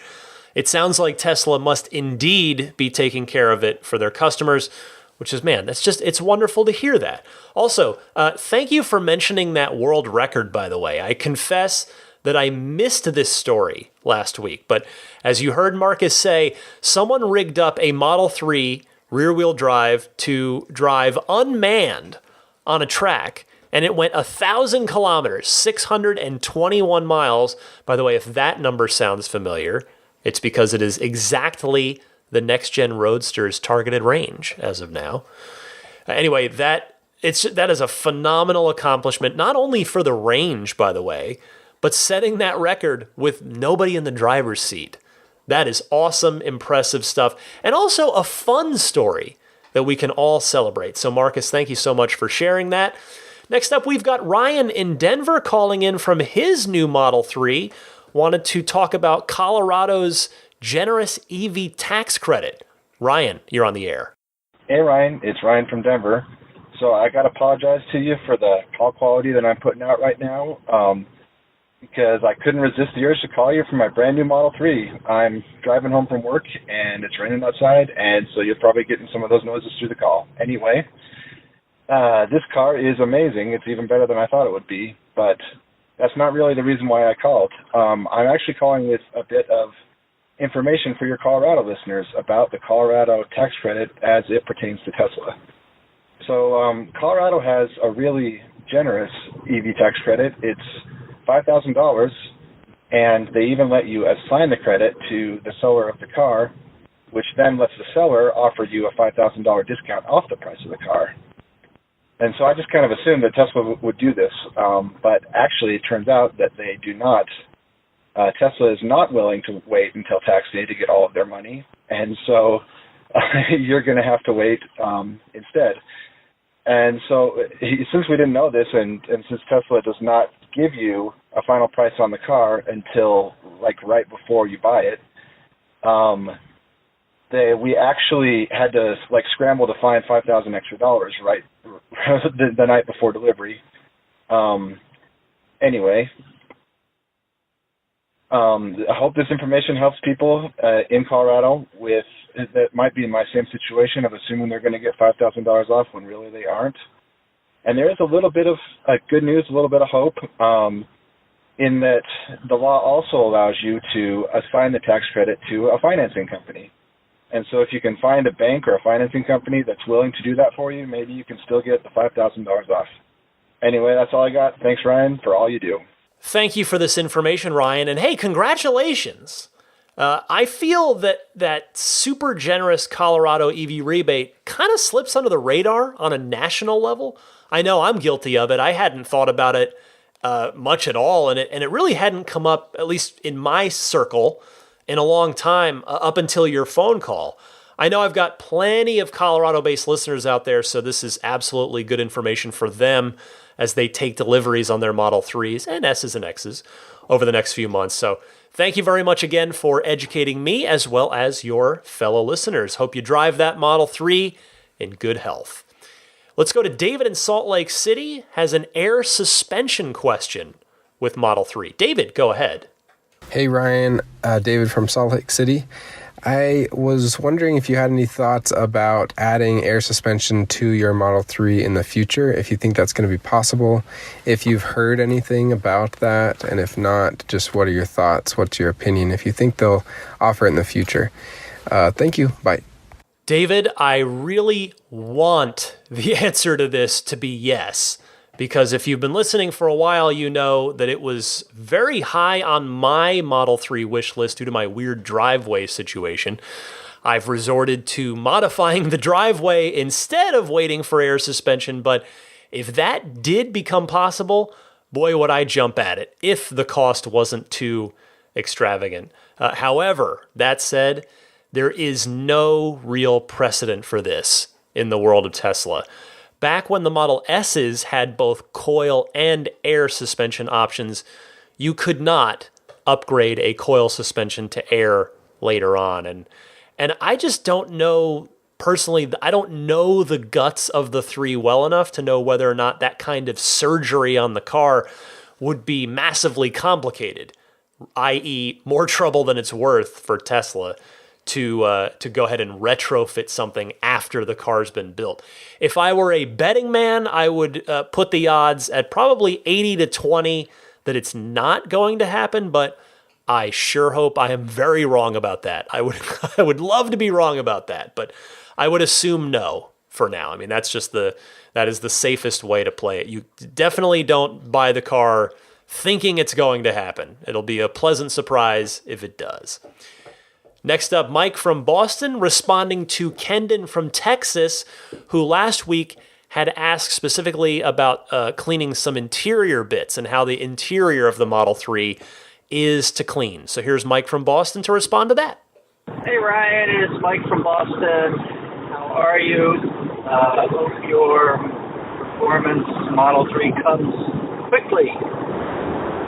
It sounds like Tesla must indeed be taking care of it for their customers, which is, man, it's wonderful to hear that. Also, thank you for mentioning that world record, by the way. I confess that I missed this story last week, but as you heard Marcus say, someone rigged up a Model 3 rear-wheel drive to drive unmanned on a track, and it went 1,000 kilometers, 621 miles. By the way, if that number sounds familiar, it's because it is exactly the next-gen Roadster's targeted range as of now. Anyway, that is a phenomenal accomplishment, not only for the range, by the way, but setting that record with nobody in the driver's seat. That is awesome, impressive stuff, and also a fun story that we can all celebrate. So Marcus, thank you so much for sharing that. Next up, we've got Ryan in Denver calling in from his new Model 3. Wanted to talk about Colorado's generous EV tax credit. Ryan, you're on the air. Hey Ryan, it's Ryan from Denver. So I got to apologize to you for the call quality that I'm putting out right now. Because I couldn't resist the urge to call you from my brand new Model 3. I'm driving home from work, and it's raining outside, and so you're probably getting some of those noises through the call. Anyway, this car is amazing. It's even better than I thought it would be, but that's not really the reason why I called. I'm actually calling with a bit of information for your Colorado listeners about the Colorado tax credit as it pertains to Tesla. So Colorado has a really generous EV tax credit. It's $5,000, and they even let you assign the credit to the seller of the car, which then lets the seller offer you a $5,000 discount off the price of the car. And so I just kind of assumed that Tesla would do this, but actually it turns out that they do not. Tesla is not willing to wait until tax day to get all of their money, and so you're going to have to wait instead. And so since we didn't know this, and since Tesla does not give you a final price on the car until like right before you buy it. We actually had to like scramble to find $5,000 extra right the night before delivery. Anyway, I hope this information helps people in Colorado that might be in my same situation of assuming they're going to get $5,000 off when really they aren't. And there is a little bit of good news, a little bit of hope, in that the law also allows you to assign the tax credit to a financing company. And so if you can find a bank or a financing company that's willing to do that for you, maybe you can still get the $5,000 off. Anyway, that's all I got. Thanks, Ryan, for all you do. Thank you for this information, Ryan. And hey, congratulations. I feel that super generous Colorado EV rebate kind of slips under the radar on a national level. I know I'm guilty of it. I hadn't thought about it much at all, and it really hadn't come up, at least in my circle, in a long time, up until your phone call. I know I've got plenty of Colorado-based listeners out there, so this is absolutely good information for them as they take deliveries on their Model 3s and S's and X's over the next few months. So thank you very much again for educating me as well as your fellow listeners. Hope you drive that Model 3 in good health. Let's go to David in Salt Lake City, has an air suspension question with Model 3. David, go ahead. Hey Ryan, David from Salt Lake City. I was wondering if you had any thoughts about adding air suspension to your Model 3 in the future, if you think that's going to be possible, if you've heard anything about that, and if not, just what are your thoughts, what's your opinion, if you think they'll offer it in the future. Thank you, bye. David, I really want the answer to this to be yes, because if you've been listening for a while, you know that it was very high on my Model 3 wish list due to my weird driveway situation. I've resorted to modifying the driveway instead of waiting for air suspension, but if that did become possible, boy, would I jump at it if the cost wasn't too extravagant. However, that said, there is no real precedent for this in the world of Tesla. Back when the Model S's had both coil and air suspension options, you could not upgrade a coil suspension to air later on. And I just don't know, personally, I don't know the guts of the 3 well enough to know whether or not that kind of surgery on the car would be massively complicated, i.e. more trouble than it's worth for Tesla to go ahead and retrofit something after the car's been built. If I were a betting man, I would put the odds at probably 80 to 20 that it's not going to happen, but I sure hope I am very wrong about that. I would love to be wrong about that, but I would assume no for now. I mean, that is the safest way to play it. You definitely don't buy the car thinking it's going to happen. It'll be a pleasant surprise if it does. Next up, Mike from Boston responding to Kendon from Texas, who last week had asked specifically about cleaning some interior bits and how the interior of the Model 3 is to clean. So here's Mike from Boston to respond to that. Hey Ryan, it's Mike from Boston. How are you? Hope your performance Model 3 comes quickly.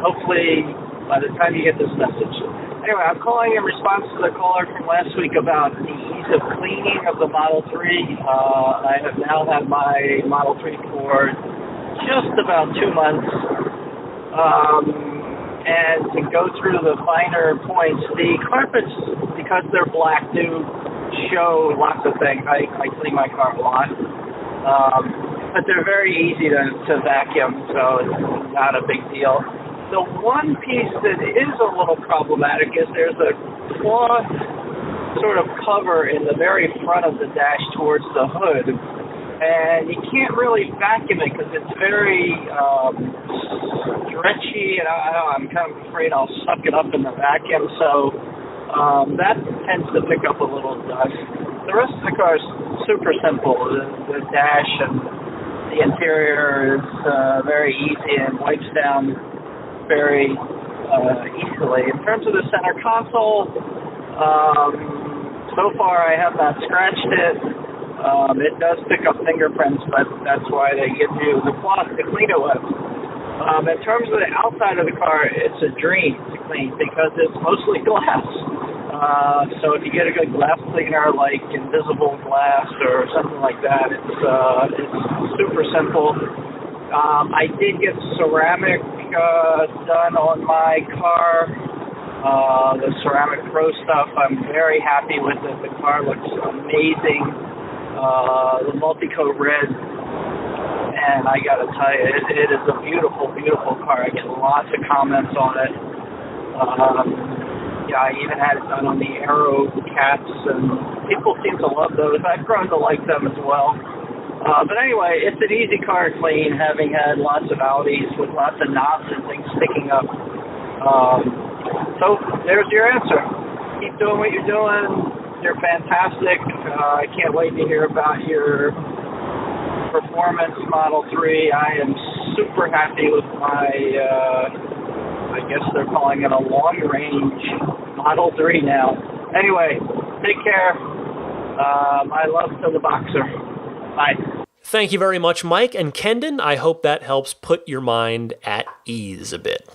Hopefully by the time you get this message. Anyway, I'm calling in response to the caller from last week about the ease of cleaning of the Model 3. I have now had my Model 3 for just about 2 months. And to go through the finer points, the carpets, because they're black, do show lots of things. I clean my car a lot. But they're very easy to vacuum, so it's not a big deal. The one piece that is a little problematic is there's a cloth sort of cover in the very front of the dash towards the hood, and you can't really vacuum it because it's very stretchy, and I'm kind of afraid I'll suck it up in the vacuum, so that tends to pick up a little dust. The rest of the car is super simple. The dash and the interior is very easy and wipes down very easily. In terms of the center console, so far I have not scratched it. It does pick up fingerprints, but that's why they give you the cloth to clean it with. In terms of the outside of the car, it's a dream to clean because it's mostly glass. So if you get a good glass cleaner, like invisible glass or something like that, it's super simple. I did get ceramic done on my car. The Ceramic Pro stuff, I'm very happy with it. The car looks amazing. The multi-coat red, and I gotta tell you, it is a beautiful, beautiful car. I get lots of comments on it. I even had it done on the Aero caps, and people seem to love those. I've grown to like them as well. But anyway, it's an easy car to clean, having had lots of Audis with lots of knobs and things sticking up. So there's your answer. Keep doing what you're doing. You're fantastic. I can't wait to hear about your performance Model 3. I am super happy with my, I guess they're calling it a long-range Model 3 now. Anyway, take care. My love to the Boxer. Bye. Thank you very much, Mike. And Kendon, I hope that helps put your mind at ease a bit.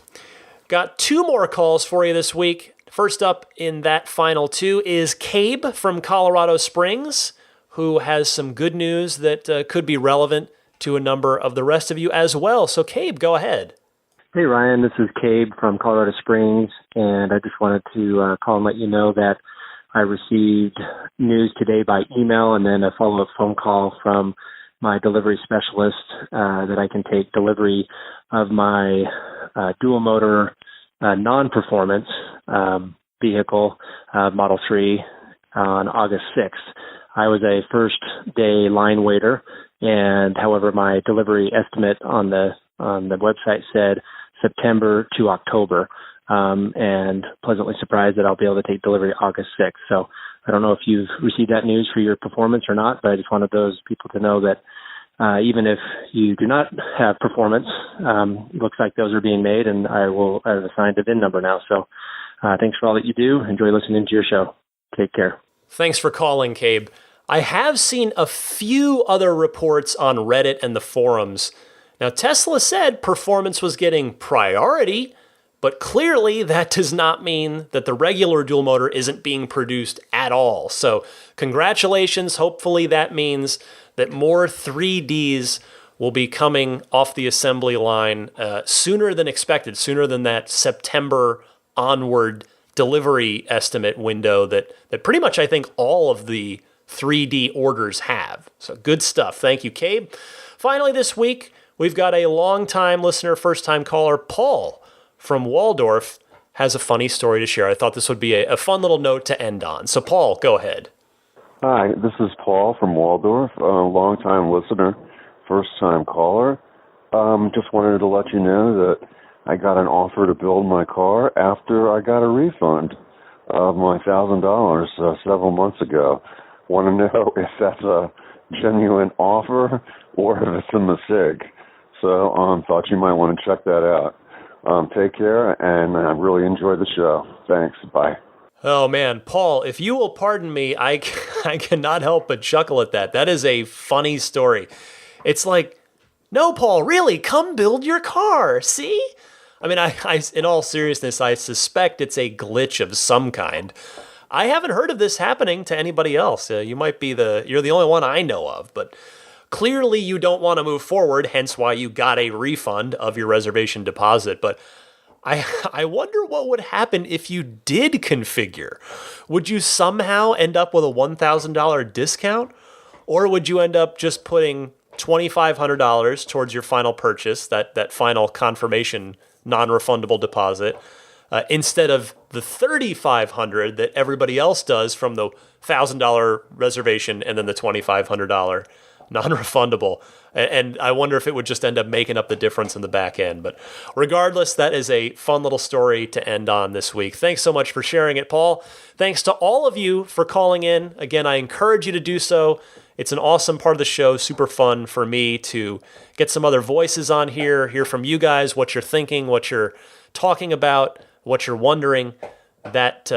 Got 2 more calls for you this week. First up in that final 2 is Cabe from Colorado Springs, who has some good news that could be relevant to a number of the rest of you as well. So Cabe, go ahead. Hey Ryan, this is Cabe from Colorado Springs, and I just wanted to call and let you know that I received news today by email and then a follow-up phone call from my delivery specialist that I can take delivery of my dual motor non-performance vehicle, Model 3, on August 6th. I was a first day line waiter, and however, my delivery estimate on the website said September to October, and pleasantly surprised that I'll be able to take delivery August 6th. So I don't know if you've received that news for your performance or not, but I just wanted those people to know that even if you do not have performance, it looks like those are being made, and I've assigned a VIN number now. So thanks for all that you do. Enjoy listening to your show. Take care. Thanks for calling, Cabe. I have seen a few other reports on Reddit and the forums. Now, Tesla said performance was getting priority, but clearly that does not mean that the regular dual motor isn't being produced at all. So congratulations. Hopefully that means that more 3Ds will be coming off the assembly line sooner than expected, sooner than that September onward delivery estimate window that pretty much I think all of the 3D orders have. So good stuff. Thank you, Cabe. Finally this week, we've got a long-time listener, first-time caller, Paul from Waldorf, has a funny story to share. I thought this would be a fun little note to end on. So Paul, go ahead. Hi, this is Paul from Waldorf, a long-time listener, first-time caller. Just wanted to let you know that I got an offer to build my car after I got a refund of my $1,000 several months ago. Want to know if that's a genuine offer or if it's a mistake. So thought you might want to check that out. Take care, and I really enjoyed the show. Thanks. Bye. Oh, man. Paul, if you will pardon me, I cannot help but chuckle at that. That is a funny story. It's like, no, Paul, really, come build your car. See? I mean, I in all seriousness, I suspect it's a glitch of some kind. I haven't heard of this happening to anybody else. You're the only one I know of, but clearly you don't want to move forward, hence why you got a refund of your reservation deposit. But I wonder what would happen if you did configure. Would you somehow end up with a $1,000 discount? Or would you end up just putting $2,500 towards your final purchase, that final confirmation non-refundable deposit, instead of the $3,500 that everybody else does from the $1,000 reservation and then the $2,500 non-refundable. And I wonder if it would just end up making up the difference in the back end. But regardless, that is a fun little story to end on this week. Thanks so much for sharing it, Paul. Thanks to all of you for calling in. Again, I encourage you to do so. It's an awesome part of the show, super fun for me to get some other voices on here, hear from you guys, what you're thinking, what you're talking about, what you're wondering. That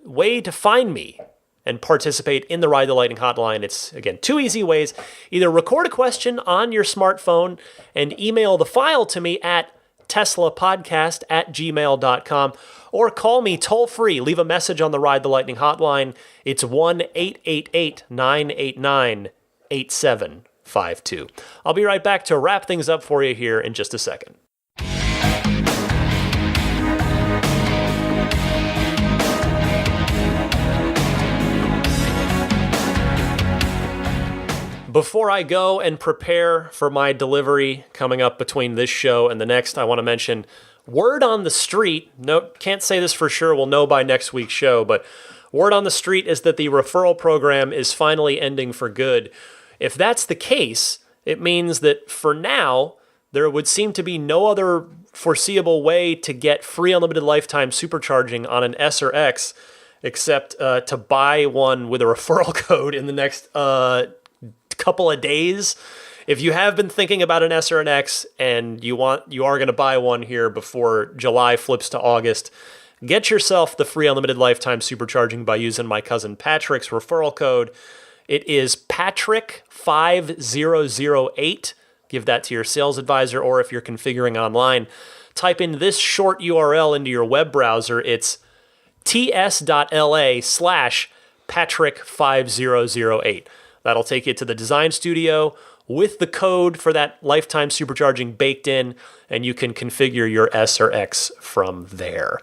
way to find me and participate in the Ride the Lightning hotline. It's, again, 2 easy ways. Either record a question on your smartphone and email the file to me at teslapodcast@gmail.com, or call me toll free. Leave a message on the Ride the Lightning hotline. It's 1-888-989-8752. I'll be right back to wrap things up for you here in just a second. Before I go and prepare for my delivery coming up between this show and the next, I want to mention word on the street. No, can't say this for sure. We'll know by next week's show, but word on the street is that the referral program is finally ending for good. If that's the case, it means that for now, there would seem to be no other foreseeable way to get free unlimited lifetime supercharging on an S or X except to buy one with a referral code in the next couple of days. If you have been thinking about an S or an X and you are going to buy one here before July flips to August, get yourself the free unlimited lifetime supercharging by using my cousin Patrick's referral code. It is Patrick5008. Give that to your sales advisor, or if you're configuring online, type in this short URL into your web browser. It's ts.la/Patrick5008. That'll take you to the design studio with the code for that lifetime supercharging baked in, and you can configure your S or X from there.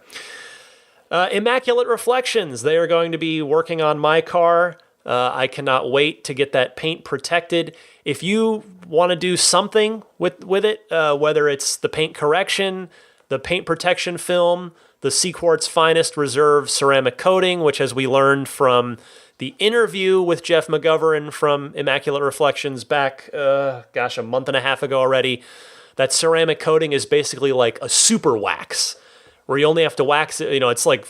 Immaculate Reflections, they are going to be working on my car. I cannot wait to get that paint protected. If you want to do something with it, whether it's the paint correction, the paint protection film, the Seaquart's Finest Reserve ceramic coating, which, as we learned from the interview with Jeff McGovern from Immaculate Reflections back, a month and a half ago already, that ceramic coating is basically like a super wax, where you only have to wax it.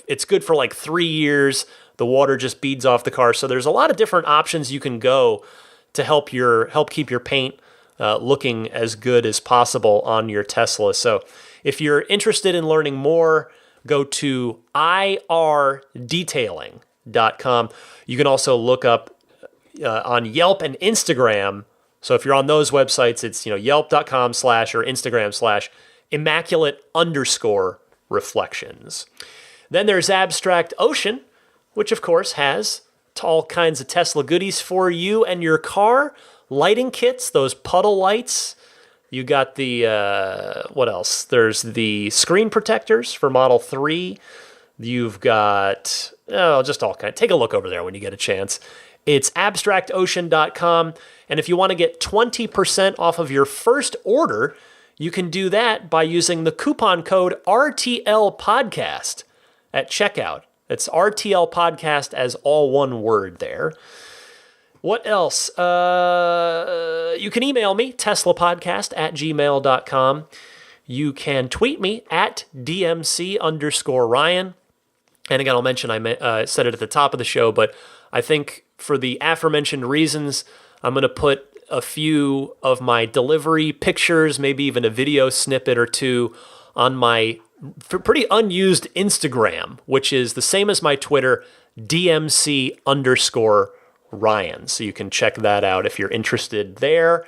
It's good for like 3 years. The water just beads off the car. So there's a lot of different options you can go to help keep your paint looking as good as possible on your Tesla. So if you're interested in learning more, go to irdetailing.com. You can also look up on Yelp and Instagram. So if you're on those websites, it's yelp.com/ or Instagram/ immaculate_reflections. Then there's Abstract Ocean, which of course has all kinds of Tesla goodies for you and your car. Lighting kits, those puddle lights. You got the, what else? There's the screen protectors for Model 3. You've got, just all kinds. Take a look over there when you get a chance. It's abstractocean.com. And if you want to get 20% off of your first order, you can do that by using the coupon code RTL Podcast at checkout. It's RTL Podcast as all one word there. What else? You can email me, teslapodcast@gmail.com. You can tweet me at DMC_Ryan. And again, I'll mention I said it at the top of the show, but I think for the aforementioned reasons, I'm going to put a few of my delivery pictures, maybe even a video snippet or two on my pretty unused Instagram, which is the same as my Twitter, DMC_Ryan. So you can check that out if you're interested there.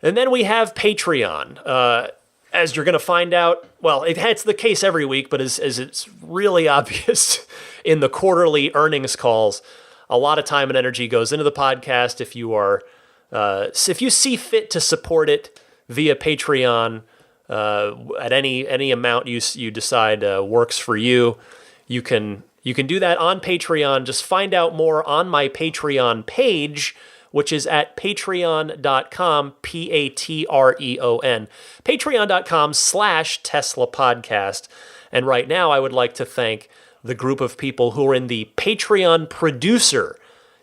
And then we have Patreon. As you're going to find out, well, it's the case every week, but as it's really obvious in the quarterly earnings calls, a lot of time and energy goes into the podcast. If you see fit to support it via Patreon at any amount you decide works for you, you can do that on Patreon. Just find out more on my Patreon page, which is at patreon.com, Patreon, patreon.com/Tesla Podcast. And right now, I would like to thank the group of people who are in the Patreon producer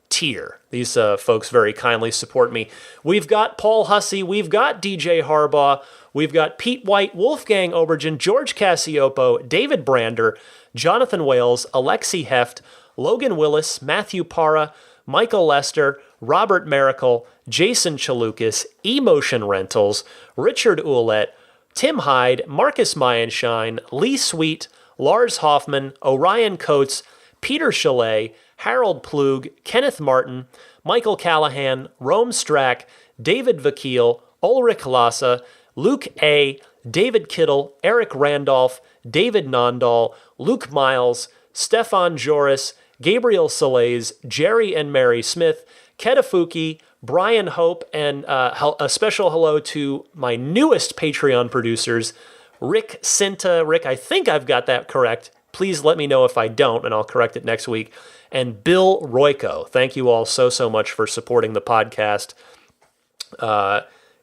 tier. These folks very kindly support me. We've got Paul Hussey, we've got DJ Harbaugh, we've got Pete White, Wolfgang Obergen, George Cassiopo, David Brander, Jonathan Wales, Alexi Heft, Logan Willis, Matthew Parra, Michael Lester, Robert Miracle, Jason Chalukas, Emotion Rentals, Richard Ouellette, Tim Hyde, Marcus Mayenshine, Lee Sweet, Lars Hoffman, Orion Coates, Peter Chalet, Harold Plug, Kenneth Martin, Michael Callahan, Rome Strack, David Vakil, Ulrich Lassa, Luke A., David Kittle, Eric Randolph, David Nondahl, Luke Miles, Stefan Joris, Gabriel Salays, Jerry and Mary Smith, Ketafuki, Brian Hope, and a special hello to my newest Patreon producers, Rick Sinta. Rick, I think I've got that correct. Please let me know if I don't, and I'll correct it next week. And Bill Royko. Thank you all so much for supporting the podcast.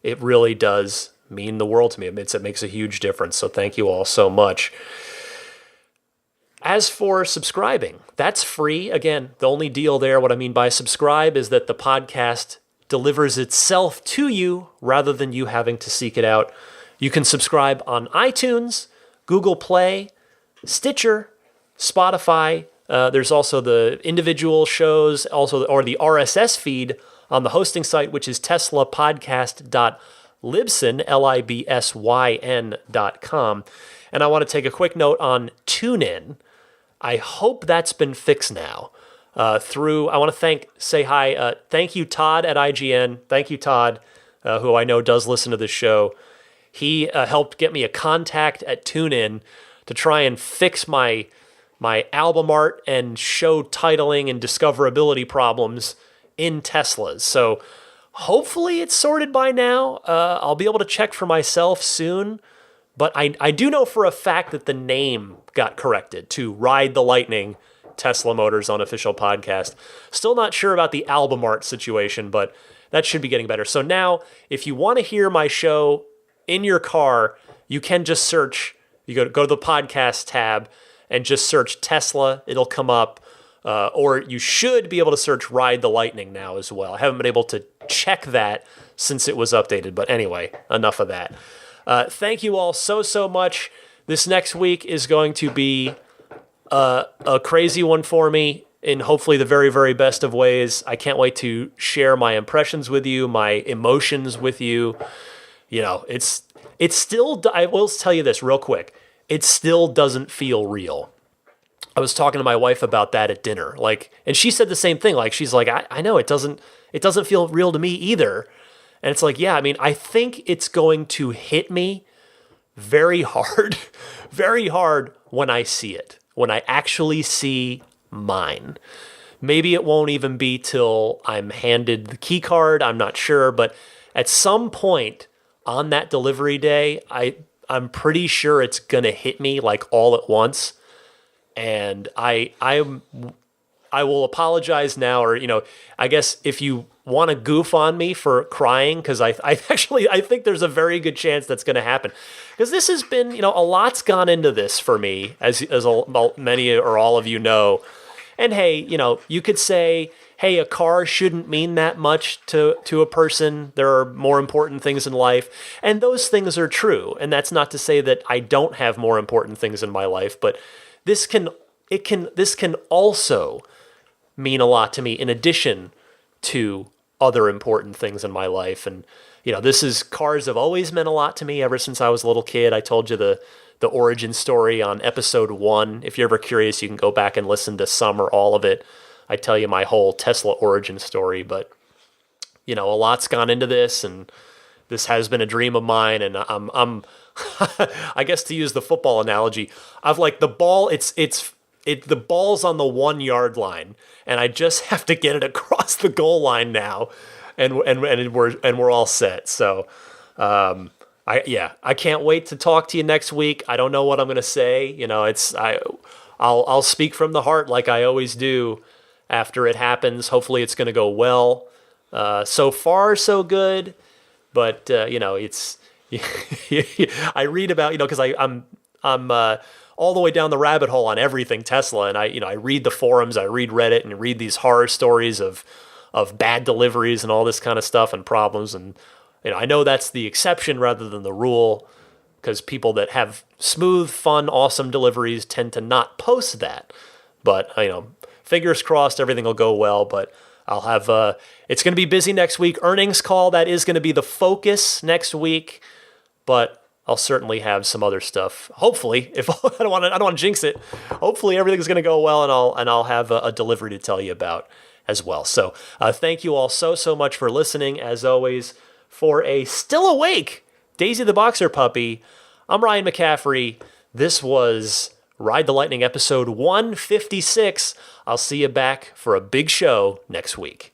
It really does mean the world to me. It makes a huge difference, so thank you all so much. As for subscribing, that's free. Again, the only deal there, what I mean by subscribe, is that the podcast delivers itself to you rather than you having to seek it out. You can subscribe on iTunes, Google Play, Stitcher, Spotify. There's also the individual shows, or the RSS feed on the hosting site, which is teslapodcast.libsyn, libsyn.com. And I want to take a quick note on TuneIn. I hope that's been fixed now. I want to thank you, Todd at IGN. Thank you, Todd, who I know does listen to this show. He helped get me a contact at TuneIn to try and fix my album art and show titling and discoverability problems in Teslas. So hopefully it's sorted by now. I'll be able to check for myself soon. But I do know for a fact that the name got corrected to Ride the Lightning, Tesla Motors Unofficial Podcast. Still not sure about the album art situation, but that should be getting better. So now, if you want to hear my show in your car, you can just search. You go to the podcast tab and just search Tesla. It'll come up. Or you should be able to search Ride the Lightning now as well. I haven't been able to check that since it was updated. But anyway, enough of that. Thank you all so much. This next week is going to be a crazy one for me in hopefully the very, very best of ways. I can't wait to share my impressions with you, my emotions with you. You know, it's still, I will tell you this real quick. It still doesn't feel real. I was talking to my wife about that at dinner, and she said the same thing. She's like, I know it doesn't feel real to me either. And it's like, yeah, I mean, I think it's going to hit me very hard when I see it, when I actually see mine. Maybe it won't even be till I'm handed the key card. I'm not sure. But at some point on that delivery day, I'm pretty sure it's going to hit me all at once. And I will apologize now, or, I guess if you want to goof on me for crying, because I think there's a very good chance that's going to happen. Because this has been, a lot's gone into this for me, as many or all of you know. And hey, you could say, hey, a car shouldn't mean that much to a person. There are more important things in life. And those things are true. And that's not to say that I don't have more important things in my life, but this can also mean a lot to me in addition to other important things in my life. And, cars have always meant a lot to me ever since I was a little kid. I told you the origin story on episode 1. If you're ever curious, you can go back and listen to some or all of it. I tell you my whole Tesla origin story, but, a lot's gone into this, and this has been a dream of mine. And I'm I guess to use the football analogy, I've the ball, the ball's on the 1 yard line, and I just have to get it across the goal line now, and we're all set. So, I can't wait to talk to you next week. I don't know what I'm gonna say. I'll speak from the heart like I always do after it happens. Hopefully, it's gonna go well. So far, so good. But it's I read about because I'm all the way down the rabbit hole on everything Tesla, and I read the forums, I read Reddit, and read these horror stories of bad deliveries and all this kind of stuff and problems, and I know that's the exception rather than the rule, because people that have smooth, fun, awesome deliveries tend to not post that. But fingers crossed, everything will go well. But I'll have it's going to be busy next week. Earnings call, that is going to be the focus next week, but I'll certainly have some other stuff. Hopefully, if I don't want to jinx it. Hopefully, everything's going to go well, and I'll have a delivery to tell you about as well. So, thank you all so much for listening. As always, for a still awake Daisy the Boxer Puppy, I'm Ryan McCaffrey. This was Ride the Lightning episode 156. I'll see you back for a big show next week.